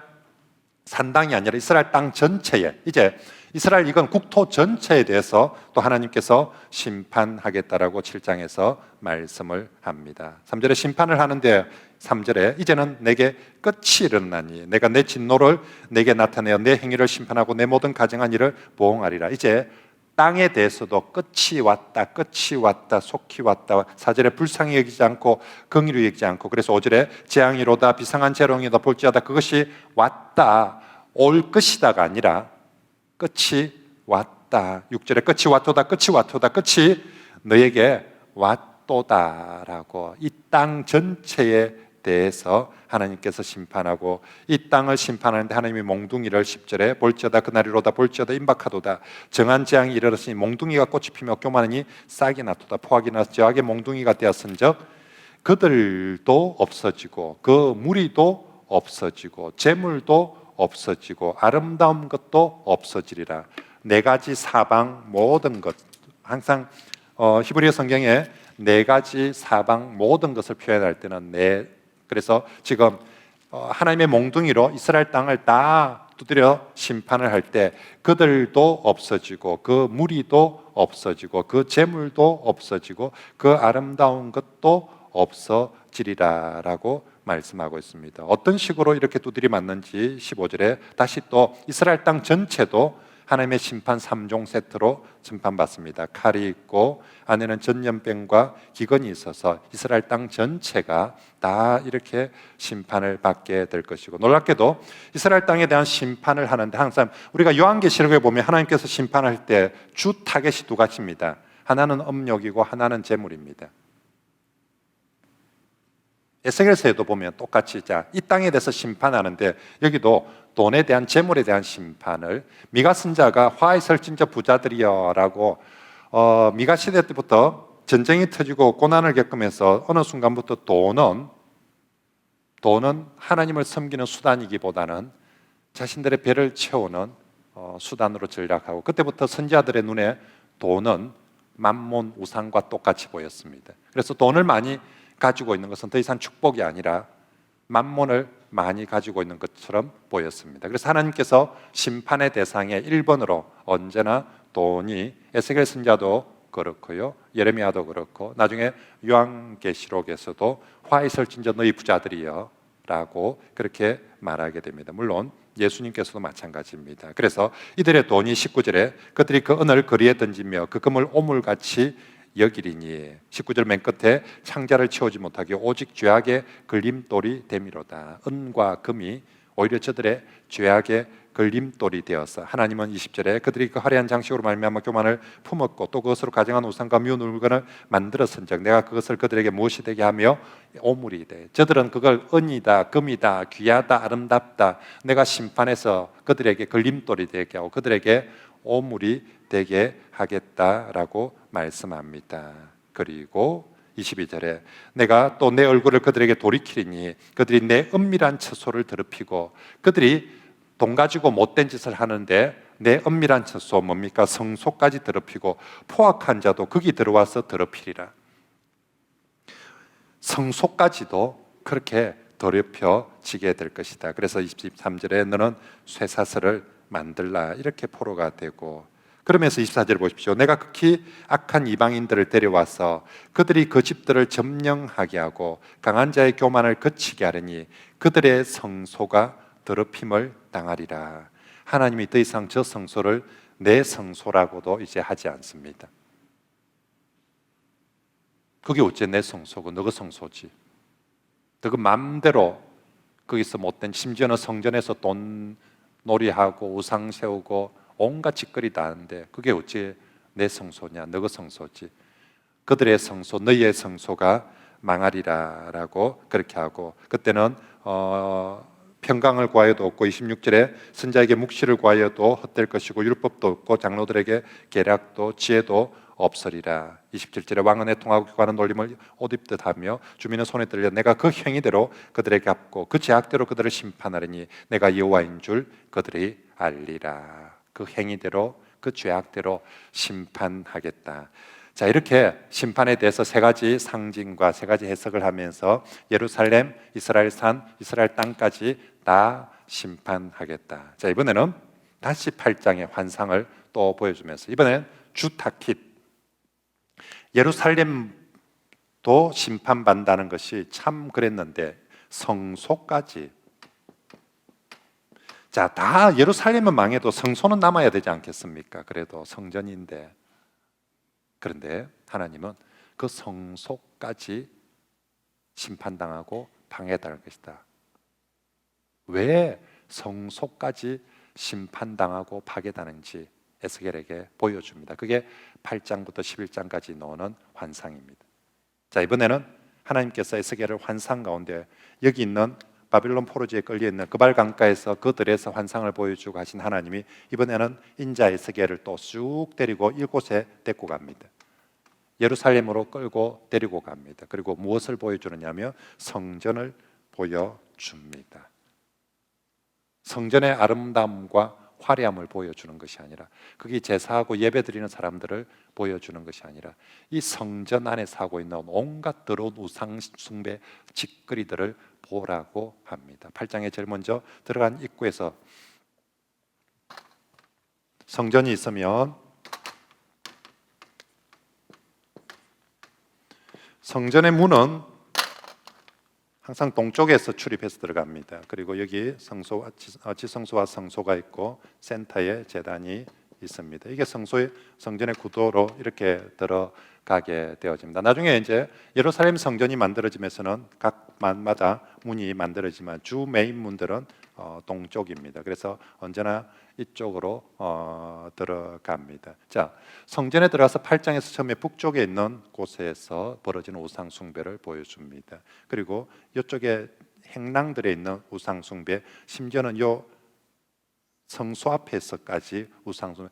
산당이 아니라 이스라엘 땅 전체에, 이제 이스라엘 이건 국토 전체에 대해서 또 하나님께서 심판하겠다라고 7장에서 말씀을 합니다. 3절에 심판을 하는데 3절에 이제는 내게 끝이 일어나니 내가 내 진노를 내게 나타내어 내 행위를 심판하고 내 모든 가증한 일을 보응하리라. 이제 땅에 대해서도 끝이 왔다, 끝이 왔다, 속히 왔다. 4절에 불쌍히 여기지 않고 긍휼히 여기지 않고, 그래서 5절에 재앙이로다 비상한 재롱이다 볼지어다 그것이 왔다, 올 것이다가 아니라 끝이 왔다. 6절에 끝이 왔도다, 끝이 왔도다, 끝이 너에게 왔도다라고 이 땅 전체에 대해서 하나님께서 심판하고, 이 땅을 심판하는데 하나님이 몽둥이를 10절에 볼지어다 그날이로다 볼지어다 임박하도다 정한 재앙이 이르렀으니 몽둥이가 꽃이 피며 교만하니 싹이 나도다 포악이 나서 저악의 몽둥이가 되었은즉 그들도 없어지고 그 무리도 없어지고 재물도 없어지고 아름다운 것도 없어지리라. 네 가지 사방 모든 것, 항상 히브리어 성경에 네 가지 사방 모든 것을 표현할 때는 그래서 지금 하나님의 몽둥이로 이스라엘 땅을 다 두드려 심판을 할 때 그들도 없어지고 그 무리도 없어지고 그 재물도 없어지고 그 아름다운 것도 없어지리라라고 말씀하고 있습니다. 어떤 식으로 이렇게 두드리 맞는지 15절에 다시 또 이스라엘 땅 전체도 하나님의 심판 3종 세트로 심판받습니다. 칼이 있고 안에는 전염병과 기근이 있어서 이스라엘 땅 전체가 다 이렇게 심판을 받게 될 것이고, 놀랍게도 이스라엘 땅에 대한 심판을 하는데 항상 우리가 요한계시록에 보면 하나님께서 심판할 때 주 타겟이 두 가지입니다. 하나는 음욕이고 하나는 재물입니다. 에스겔서에도 보면 똑같이 이 땅에 대해서 심판하는데 여기도 돈에 대한 재물에 대한 심판을, 미가 선자가 화에 설진저 부자들이여라고 미가 시대 때부터 전쟁이 터지고 고난을 겪으면서 어느 순간부터 돈은 하나님을 섬기는 수단이기보다는 자신들의 배를 채우는 수단으로 전락하고, 그때부터 선지자들의 눈에 돈은 만몬 우상과 똑같이 보였습니다. 그래서 돈을 많이 가지고 있는 것은 더 이상 축복이 아니라 만몬을 많이 가지고 있는 것처럼 보였습니다. 그래서 하나님께서 심판의 대상에 1번으로 언제나 돈이, 에스겔 선지자도 그렇고요, 예레미야도 그렇고 나중에 요한계시록에서도 화에 설진저 너희 부자들이여 라고 그렇게 말하게 됩니다. 물론 예수님께서도 마찬가지입니다. 그래서 이들의 돈이 19절에 그들이 그 은을 거리에 던지며 그 금을 오물같이 여기리니, 19절 맨 끝에 창자를 채우지 못하게 오직 죄악의 걸림돌이 됨이로다. 은과 금이 오히려 저들의 죄악의 걸림돌이 되어서 하나님은 20절에 그들이 그 화려한 장식으로 말미암아 교만을 품었고 또 그것으로 가정한 우상과 미운 물건을 만들었은즉 내가 그것을 그들에게 무엇이 되게 하며 오물이 돼. 저들은 그걸 은이다, 금이다, 귀하다, 아름답다, 내가 심판해서 그들에게 걸림돌이 되게 하고 그들에게 오물이 되게 하겠다라고 말씀합니다. 그리고 22절에 내가 또 내 얼굴을 그들에게 돌이키리니 그들이 내 은밀한 처소를 더럽히고, 그들이 돈 가지고 못된 짓을 하는데 내 은밀한 처소 뭡니까? 성소까지 더럽히고 포악한 자도 거기 들어와서 더럽히리라. 성소까지도 그렇게 더럽혀지게 될 것이다. 그래서 23절에 너는 쇠사슬을 만들라 이렇게 포로가 되고, 그러면서 24절 보십시오. 내가 극히 악한 이방인들을 데려와서 그들이 그 집들을 점령하게 하고 강한 자의 교만을 그치게 하려니 그들의 성소가 더럽힘을 당하리라. 하나님이 더 이상 저 성소를 내 성소라고도 이제 하지 않습니다. 그게 어째 내 성소고 너가 성소지. 너가 맘대로 거기서 못된, 심지어는 성전에서 돈 놀이하고 우상 세우고 온갖 짓거리 다 하는데 그게 어찌 내 성소냐, 너가 성소지. 그들의 성소, 너희의 성소가 망하리라 라고 그렇게 하고, 그때는 평강을 구하여도 없고 26절에 선자에게 묵시를 구하여도 헛될 것이고 율법도 없고 장로들에게 계략도 지혜도 없으리라. 27절에 왕은 애통하고 교관은 놀림을 옷 입듯 하며 주민은 손에 들려 내가 그 행위대로 그들에게 갚고 그 죄악대로 그들을 심판하리니 내가 여호와인 줄 그들이 알리라. 그 행위대로 그 죄악대로 심판하겠다. 자, 이렇게 심판에 대해서 세 가지 상징과 세 가지 해석을 하면서 예루살렘, 이스라엘 산, 이스라엘 땅까지 다 심판하겠다. 자, 이번에는 다시 8장의 환상을 또 보여주면서 이번엔 주타킷, 예루살렘도 심판받는다는 것이 참 그랬는데 성소까지, 자, 다 예루살렘은 망해도 성소는 남아야 되지 않겠습니까? 그래도 성전인데. 그런데 하나님은 그 성소까지 심판당하고 방해당할 것이다. 왜 성소까지 심판당하고 파괴당하는지 에스겔에게 보여줍니다. 그게 8장부터 11장까지 나오는 환상입니다. 자, 이번에는 하나님께서 에스겔을 환상 가운데 여기 있는 바빌론 포로지에 끌려있는 그발 강가에서 그들에서 환상을 보여주고 하신 하나님이 이번에는 인자 에스겔을 또 쭉 데리고 이곳에 데리고 갑니다. 예루살렘으로 끌고 데리고 갑니다. 그리고 무엇을 보여주느냐면 성전을 보여줍니다. 성전의 아름다움과 화려함을 보여주는 것이 아니라, 거기 제사하고 예배드리는 사람들을 보여주는 것이 아니라 이 성전 안에서 하고 있는 온갖 더러운 우상 숭배 짓거리들을 보라고 합니다. 8장에 제일 먼저 들어간 입구에서 성전이 있으면 성전의 문은 항상 동쪽에서 출입해서 들어갑니다. 그리고 여기 성소와 지성소와 성소가 있고 센터에 제단이 있습니다. 이게 성전의 구도로 이렇게 들어가게 되어집니다. 나중에 이제 예루살렘 성전이 만들어지면서는 각 만마다 문이 만들어지만 주 메인 문들은 동쪽입니다. 그래서 언제나 이쪽으로 들어갑니다. 자, 성전에 들어가서 8장에서 처음에 북쪽에 있는 곳에서 벌어지는 우상 숭배를 보여줍니다. 그리고 이쪽에 행랑들에 있는 우상 숭배, 심지어는 요 성소 앞에서까지 우상 숭배,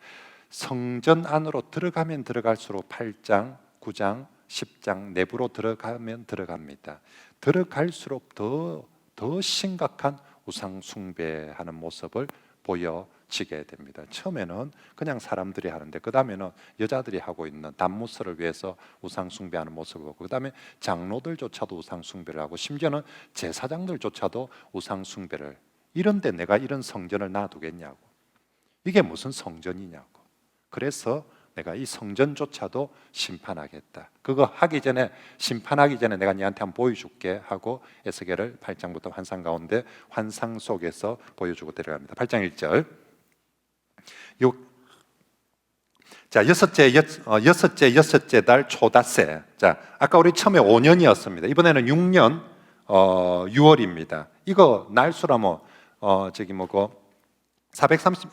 성전 안으로 들어가면 들어갈수록 8장, 9장, 10장 내부로 들어가면 들어갑니다. 들어갈수록 더 심각한 우상 숭배하는 모습을 보여지게 됩니다. 처음에는 그냥 사람들이 하는데 그 다음에는 여자들이 하고 있는 단무스를 위해서 우상 숭배하는 모습을 보고, 그 다음에 장로들조차도 우상 숭배를 하고, 심지어는 제사장들조차도 우상 숭배를, 이런데 내가 이런 성전을 놔두겠냐고, 이게 무슨 성전이냐고, 그래서 내가 이 성전조차도 심판하겠다. 그거 하기 전에, 심판하기 전에 내가 너한테 한번 보여줄게 하고 에스겔을 8장부터 환상 가운데 환상 속에서 보여주고 데려갑니다. 8장 1절. 자, 여섯째 달 초닷새. 자, 아까 우리 처음에 5년이었습니다. 이번에는 6년 6월입니다. 이거 날수라면 430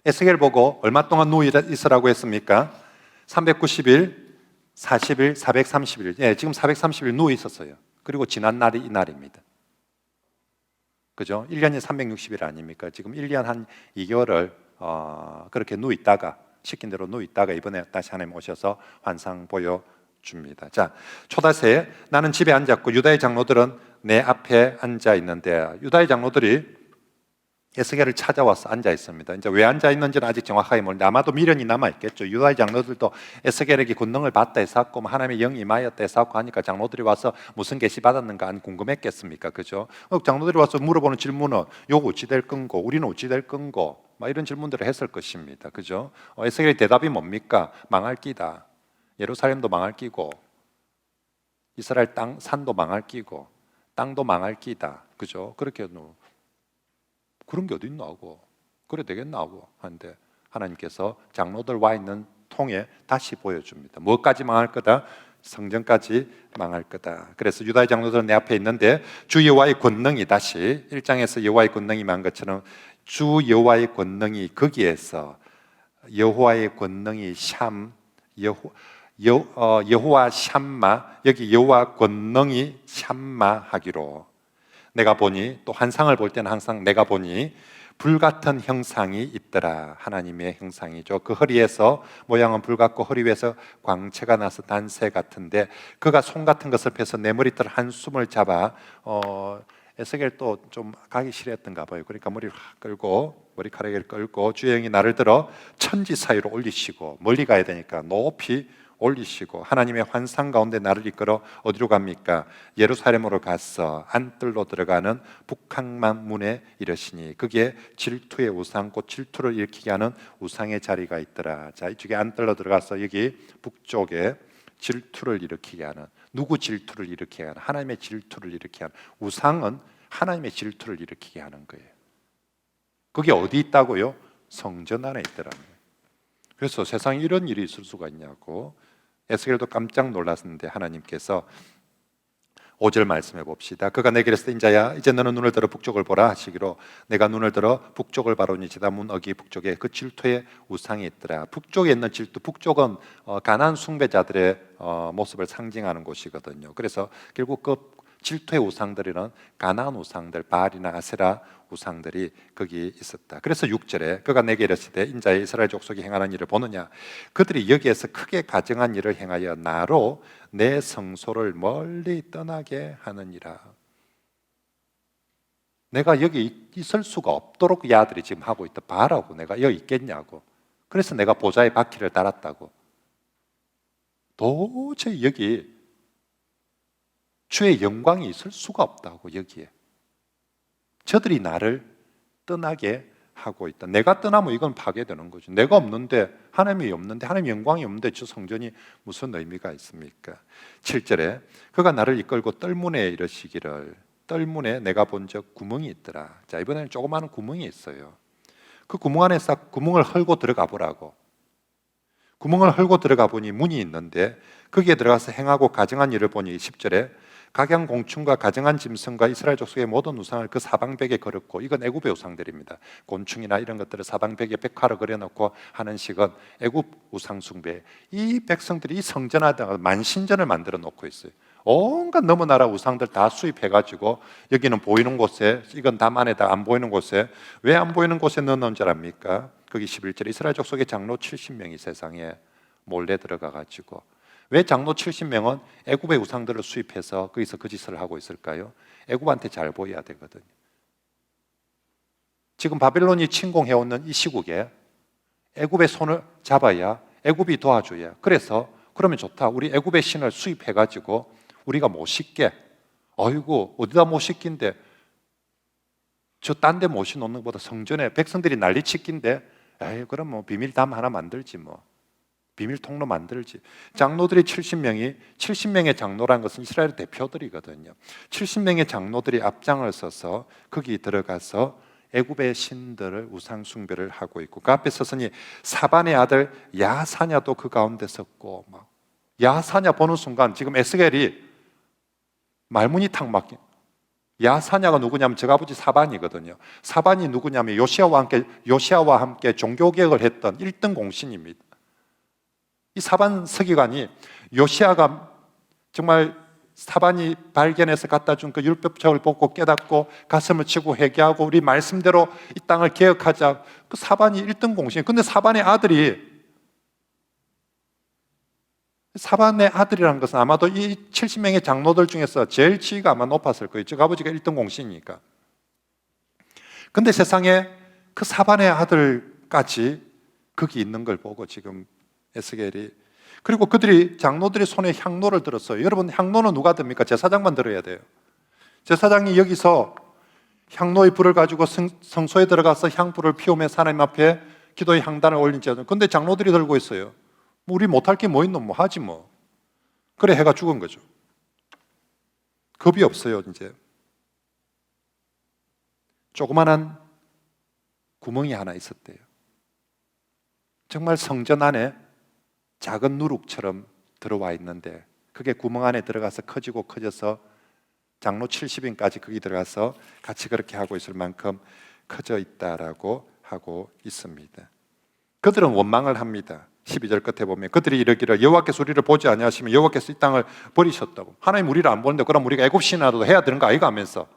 에스겔 보고 얼마 동안 누워 있으라고 했습니까? 390일, 40일, 430일. 예, 지금 430일 누워 있었어요. 그리고 지난 날이 이 날입니다. 그죠? 1년이 360일 아닙니까? 지금 1년 한 2개월을 그렇게 누워 있다가, 시킨 대로 누워 있다가 이번에 다시 하나님 오셔서 환상 보여줍니다. 자, 초다새에 나는 집에 앉았고 유다의 장로들은 내 앞에 앉아 있는데, 유다의 장로들이 에스겔을 찾아와서 앉아 있습니다. 이제 왜 앉아 있는지는 아직 정확하게 모르는데 아마도 미련이 남아 있겠죠. 유다의 장로들도 에스겔에게 권능을 받다 했었고, 하나님의 영이 임하였다 했었고 하니까 장로들이 와서 무슨 계시 받았는가 안 궁금했겠습니까? 그죠? 장로들이 와서 물어보는 질문은 요거 어찌 될 건고, 우리는 어찌 될 건고, 막 이런 질문들을 했을 것입니다. 그죠? 에스겔의 대답이 뭡니까? 망할 끼다. 예루살렘도 망할 끼고, 이스라엘 산도 망할 끼고, 땅도 망할 끼다. 그죠? 그렇게 그런 게 어디 있나 하고, 그래 되겠나 하고 하는데 하나님께서 장로들 와 있는 통에 다시 보여줍니다. 무엇까지 망할 거다? 성전까지 망할 거다. 그래서 유다의 장로들은 내 앞에 있는데 주 여호와의 권능이, 다시 1장에서 여호와의 권능이 망한 것처럼 주 여호와의 권능이, 거기에서 여호와의 권능이 여호와 샴마, 여기 여호와 권능이 샴마하기로, 내가 보니, 또 환상을 볼 때는 항상 내가 보니 불같은 형상이 있더라. 하나님의 형상이죠. 그 허리에서, 모양은 불같고 허리 위에서 광채가 나서 단새 같은데, 그가 손 같은 것을 펴서 내 머리털 한숨을 잡아, 에스겔 또 좀 가기 싫었던가 봐요. 그러니까 머리를 끌고, 머리카락을 끌고 주의 영이 나를 들어 천지 사이로 올리시고, 멀리 가야 되니까 높이 올리시고 하나님의 환상 가운데 나를 이끌어 어디로 갑니까? 예루살렘으로 가서 안뜰로 들어가는 북항만 문에 이르시니 그게 질투의 우상, 곧 질투를 일으키게 하는 우상의 자리가 있더라. 자, 이쪽에 안뜰로 들어가서 여기 북쪽에 질투를 일으키게 하는, 누구 질투를 일으키게 하는? 하나님의 질투를 일으키게 하는. 우상은 하나님의 질투를 일으키게 하는 거예요. 그게 어디 있다고요? 성전 안에 있더라는 거예요. 그래서 세상에 이런 일이 있을 수가 있냐고 에스겔도 깜짝 놀랐는데 하나님께서 5절 말씀해 봅시다. 그가 내게 이르시되 인자야 이제 너는 눈을 들어 북쪽을 보라 하시기로 내가 눈을 들어 북쪽을 바라보니 지다 문 어기 북쪽에 그 질투의 우상이 있더라. 북쪽에 있는 질투, 북쪽은 가나안 숭배자들의 모습을 상징하는 곳이거든요. 그래서 결국 그 질투의 우상들이는 가나안 우상들, 바알이나 아세라 우상들이 거기 있었다. 그래서 6절에 그가 내게 이르시되 인자의 이스라엘 족속이 행하는 일을 보느냐? 그들이 여기에서 크게 가증한 일을 행하여 나로 내 성소를 멀리 떠나게 하느니라. 내가 여기 있을 수가 없도록 이 아들이 지금 하고 있다. 바라고 내가 여기 있겠냐고. 그래서 내가 보좌의 바퀴를 달았다고. 도저히 여기 주의 영광이 있을 수가 없다고. 여기에 저들이 나를 떠나게 하고 있다. 내가 떠나면 이건 파괴되는 거죠. 내가 없는데, 하나님이 없는데, 하나님 영광이 없는데 저 성전이 무슨 의미가 있습니까? 7절에 그가 나를 이끌고 뜰문에 이르시기를, 뜰문에 내가 본 적 구멍이 있더라. 자, 이번에는 조그마한 구멍이 있어요. 그 구멍 안에 싹 구멍을 헐고 들어가 보라고. 구멍을 헐고 들어가 보니 문이 있는데 거기에 들어가서 행하고 가증한 일을 보니 10절에 각양공충과 가증한 짐승과 이스라엘 족속의 모든 우상을 그 사방벽에 걸었고, 이건 애굽의 우상들입니다. 곤충이나 이런 것들을 사방벽에 벽화로 그려놓고 하는 식은 애굽 우상 숭배. 이 백성들이 이 성전하다가 만신전을 만들어 놓고 있어요. 온갖 너무 나라 우상들 다 수입해가지고 여기는 보이는 곳에, 이건 담 안에다 안 보이는 곳에, 왜 안 보이는 곳에 넣어놓은 줄 압니까? 거기 11절에 이스라엘 족속의 장로 70명이 세상에 몰래 들어가가지고, 왜 장로 70명은 애굽의 우상들을 수입해서 거기서 그 짓을 하고 있을까요? 애굽한테 잘 보여야 되거든요. 지금 바벨론이 침공해오는 이 시국에 애굽의 손을 잡아야, 애굽이 도와줘야. 그래서 그러면 좋다, 우리 애굽의 신을 수입해가지고 우리가 못 싣게, 어이구 어디다 못 싣긴데, 저 딴 데 모셔놓는 것보다 성전에 백성들이 난리치긴데, 에이 그럼 뭐 비밀담 하나 만들지, 뭐 비밀 통로 만들지. 장로들이 70명의 장로란 것은 이스라엘 대표들이거든요. 70명의 장로들이 앞장을 서서 거기 들어가서 애굽의 신들을 우상 숭배를 하고 있고, 그 앞에 서서니 사반의 아들 야사냐도 그 가운데 섰고, 막 야사냐 보는 순간 지금 에스겔이 말문이 탁 막혀. 야사냐가 누구냐면 저 아버지 사반이거든요. 사반이 누구냐면 요시아와 함께 종교개혁을 했던 1등 공신입니다. 이 사반 서기관이, 요시아가 정말 사반이 발견해서 갖다 준 그 율법책을 보고 깨닫고 가슴을 치고 회개하고 우리 말씀대로 이 땅을 개혁하자, 그 사반이 1등 공신. 근데 사반의 아들이라는 것은 아마도 이 70명의 장로들 중에서 제일 지위가 아마 높았을 거예요. 즉 아버지가 1등 공신이니까. 근데 세상에 그 사반의 아들까지 거기 있는 걸 보고 지금 에스겔이, 그리고 그들이 장로들이 손에 향로를 들었어요. 여러분, 향로는 누가 듭니까? 제사장만 들어야 돼요. 제사장이 여기서 향로의 불을 가지고 성소에 들어가서 향불을 피우면서 하나님 앞에 기도의 향단을 올린지. 근데 장로들이 들고 있어요. 뭐 우리 못할 게 뭐 있노? 뭐 하지 뭐. 그래 해가 죽은 거죠. 겁이 없어요. 이제 조그만한 구멍이 하나 있었대요. 정말 성전 안에 작은 누룩처럼 들어와 있는데, 그게 구멍 안에 들어가서 커지고 커져서 장로 70인까지 거기 들어가서 같이 그렇게 하고 있을 만큼 커져 있다라고 하고 있습니다. 그들은 원망을 합니다. 12절 끝에 보면 그들이 이르기를 여호와께서 우리를 보지 아니하시면 여호와께서 이 땅을 버리셨다고. 하나님 우리를 안 보는데 그럼 우리가 애굽 신이라도 해야 되는 거 아이가 하면서,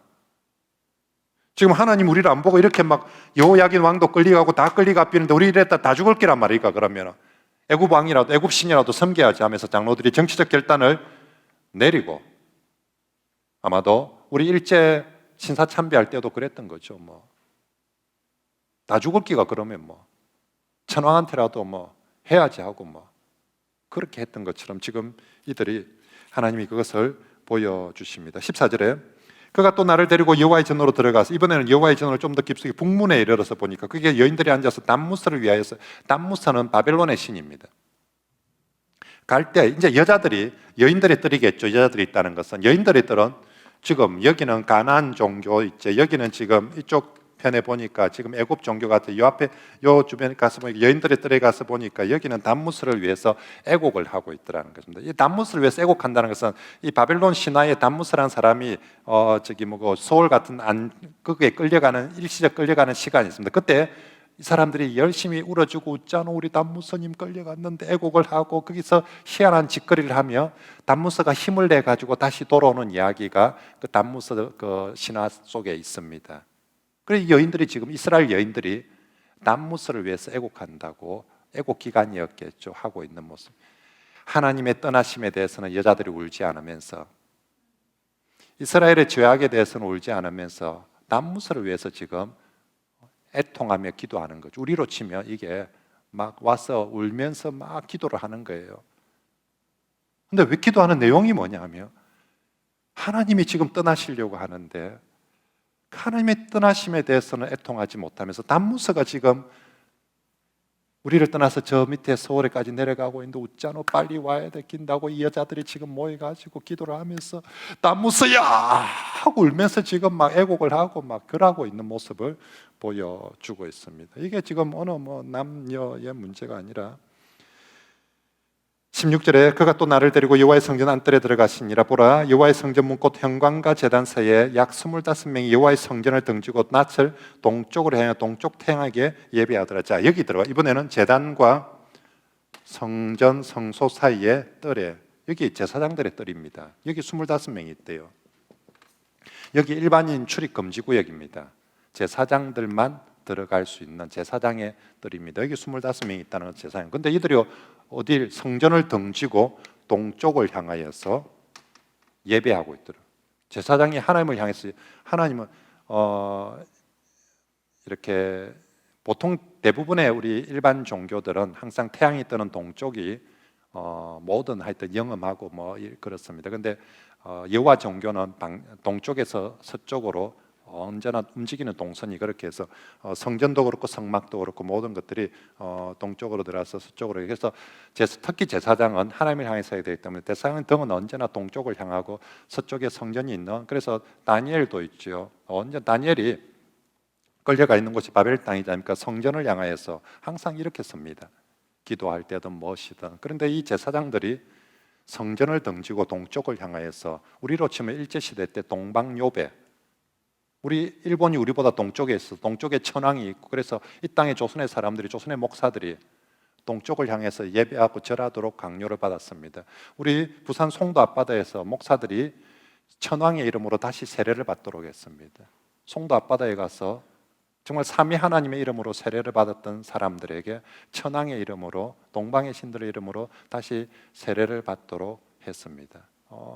지금 하나님 우리를 안 보고 이렇게 막 여호야긴 왕도 끌려가고 다 끌려가 비는데 우리 이랬다 다 죽을 기란 말이니까, 그러면 애굽 왕이라도 애굽 신이라도 섬겨야지 하면서 장로들이 정치적 결단을 내리고, 아마도 우리 일제 신사 참배할 때도 그랬던 거죠. 뭐 다 죽을 기가, 그러면 뭐 천황한테라도 뭐 해야지 하고, 뭐 그렇게 했던 것처럼 지금 이들이 하나님이 그것을 보여주십니다. 14절에 그가 또 나를 데리고 여호와의 전으로 들어가서, 이번에는 여호와의 전으로 좀 더 깊숙이 북문에 이르러서 보니까 그게 여인들이 앉아서 담무스를 위하여서, 담무스는 바벨론의 신입니다. 갈 때 이제 여인들의 뜰이겠죠. 여자들이 있다는 것은 여인들의 뜰은 지금 여기는 가나안 종교 있죠. 여기는 지금 이쪽 편에 보니까 지금 애굽 종교 같아요. 요 앞에 요 주변에 가서 보니까 여인들의 뜰에 가서 보니까 여기는 담무스를 위해서 애곡을 하고 있더라는 것입니다. 이 담무스를 위해서 애곡한다는 것은 이 바벨론 신화의 담무스라는 사람이 소울 같은 그게 끌려가는 일시적 끌려가는 시간이 있습니다. 그때 이 사람들이 열심히 울어주고 웃잖아, 우리 담무스님 끌려갔는데, 애곡을 하고 거기서 희한한 짓거리를 하며 담무스가 힘을 내 가지고 다시 돌아오는 이야기가 그 담무스 그 신화 속에 있습니다. 그래서 여인들이 지금 이스라엘 여인들이 담무스를 위해서 애곡한다고, 애곡 기간이었겠죠, 하고 있는 모습. 하나님의 떠나심에 대해서는 여자들이 울지 않으면서, 이스라엘의 죄악에 대해서는 울지 않으면서 담무스를 위해서 지금 애통하며 기도하는 거죠. 우리로 치면 이게 막 와서 울면서 막 기도를 하는 거예요. 근데 왜 기도하는 내용이 뭐냐면 하나님이 지금 떠나시려고 하는데 하나님의 떠나심에 대해서는 애통하지 못하면서 담무스가 지금 우리를 떠나서 저 밑에 서울에까지 내려가고 있는데 웃잖아, 빨리 와야 되긴다고 이 여자들이 지금 모여가지고 기도를 하면서 담무스야 하고 울면서 지금 막 애곡을 하고 막 그러고 있는 모습을 보여주고 있습니다. 이게 지금 어느 남녀의 문제가 아니라 16절에 그가 또 나를 데리고 여호와의 성전 안뜰에 들어가시니라. 보라, 여호와의 성전 문 곧 현관과 제단 사이에 약 25명이 여호와의 성전을 등지고 낯을 동쪽으로 향해 동쪽 태양에게 예배하더라. 자, 여기 들어가. 이번에는 제단과 성전 성소 사이에 뜰에, 여기 제사장들의 뜰입니다. 여기 25명이 있대요. 여기 일반인 출입 금지 구역입니다. 제사장들만 들어갈 수 있는 제사장의 뜰입니다. 여기 25명이 있다는 제사장. 근데 이들이 어딜 성전을 등지고 동쪽을 향하여서 예배하고 있더라. 제사장이 하나님을 향해서, 하나님은 이렇게 보통 대부분의 우리 일반 종교들은 항상 태양이 뜨는 동쪽이 모든 하여튼 영험하고 뭐 그렇습니다. 근데 여호와 종교는 동쪽에서 서쪽으로 언제나 움직이는 동선이 그렇게 해서 성전도 그렇고 성막도 그렇고 모든 것들이 동쪽으로 들어서 서쪽으로, 그래서 특히 제사장은 하나님을 향해서 해야 되기 때문에 제사장의 등은 언제나 동쪽을 향하고 서쪽에 성전이 있는, 그래서 다니엘도 있죠. 언제 다니엘이 끌려가 있는 곳이 바벨 땅이지 않습니까? 성전을 향하여서 항상 이렇게 섭니다. 기도할 때든 무엇이든. 그런데 이 제사장들이 성전을 등지고 동쪽을 향하여서, 우리로 치면 일제시대 때 동방요배, 우리 일본이 우리보다 동쪽에 있어, 동쪽에 천왕이 있고, 그래서 이 땅의 조선의 사람들이, 조선의 목사들이 동쪽을 향해서 예배하고 절하도록 강요를 받았습니다. 우리 부산 송도 앞바다에서 목사들이 천왕의 이름으로 다시 세례를 받도록 했습니다. 송도 앞바다에 가서 정말 삼위 하나님의 이름으로 세례를 받았던 사람들에게 천왕의 이름으로, 동방의 신들의 이름으로 다시 세례를 받도록 했습니다.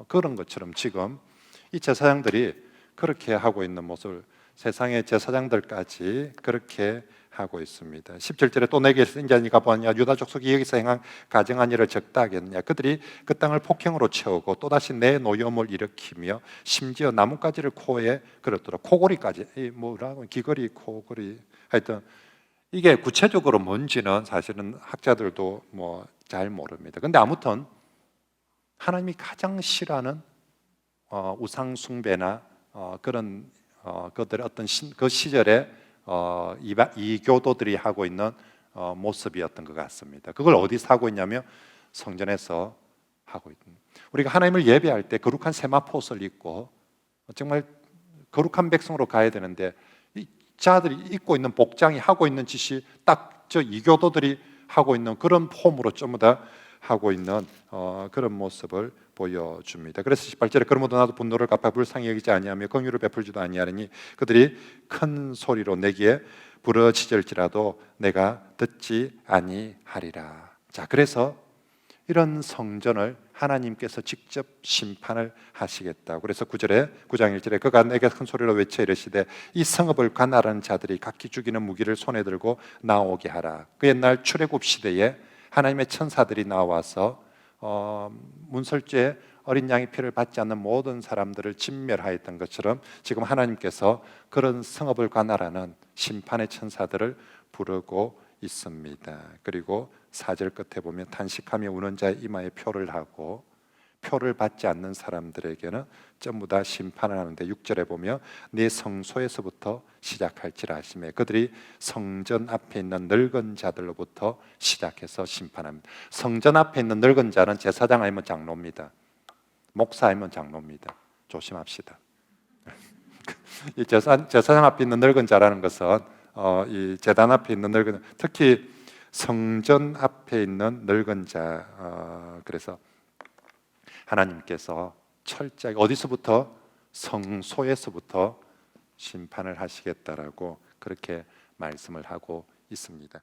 그런 것처럼 지금 이 제사장들이 그렇게 하고 있는 모습을, 세상의 제사장들까지 그렇게 하고 있습니다. 17절에 또 내게 인자니가 보았냐, 유다 족속이 여기서 행한 가증한 일을 적다 하겠느냐. 그들이 그 땅을 폭행으로 채우고 또다시 내 노염을 일으키며 심지어 나뭇가지를 코에 걸었더라. 코골이까지, 뭐라고, 귀걸이, 코골이, 하여튼 이게 구체적으로 뭔지는 사실은 학자들도 뭐 잘 모릅니다. 근데 아무튼 하나님이 가장 싫어하는 우상 숭배나 그런 그들의 어떤 그 시절에 이교도들이 하고 있는 모습이었던 것 같습니다. 그걸 어디서 하고 있냐면 성전에서 하고 있는. 우리가 하나님을 예배할 때 거룩한 세마포옷을 입고 정말 거룩한 백성으로 가야 되는데 이 자들이 입고 있는 복장이 하고 있는 짓이 딱 저 이교도들이 하고 있는 그런 폼으로 전부 다 하고 있는 그런 모습을 보여줍니다. 그래서 18절에 그러므로 나도 분노를 갚아 불쌍히 여기지 아니하며 긍휼을 베풀지도 아니하리니 그들이 큰 소리로 내게 부르짖을지라도 내가 듣지 아니하리라. 자, 그래서 이런 성전을 하나님께서 직접 심판을 하시겠다. 그래서 9장 1절에 그가 내게 큰 소리로 외쳐 이르시되 이 성읍을 관할하는 자들이 각기 죽이는 무기를 손에 들고 나오게 하라. 그 옛날 출애굽 시대에 하나님의 천사들이 나와서 문설주에 어린 양의 피를 받지 않는 모든 사람들을 진멸하였던 것처럼 지금 하나님께서 그런 성읍을 관할하는 심판의 천사들을 부르고 있습니다. 그리고 4절 끝에 보면 탄식하며 우는 자의 이마에 표를 하고, 표를 받지 않는 사람들에게는 전부 다 심판을 하는데 6절에 보면 네 성소에서부터 시작할지라 하시며, 그들이 성전 앞에 있는 늙은 자들로부터 시작해서 심판합니다. 성전 앞에 있는 늙은 자는 제사장 아니면 장로입니다. 목사 아니면 장로입니다. 조심합시다. 이 제사장 앞에 있는 늙은 자라는 것은 이 제단 앞에 있는 늙은, 특히 성전 앞에 있는 늙은 자, 그래서 하나님께서 철저하게 어디서부터? 성소에서부터 심판을 하시겠다라고 그렇게 말씀을 하고 있습니다.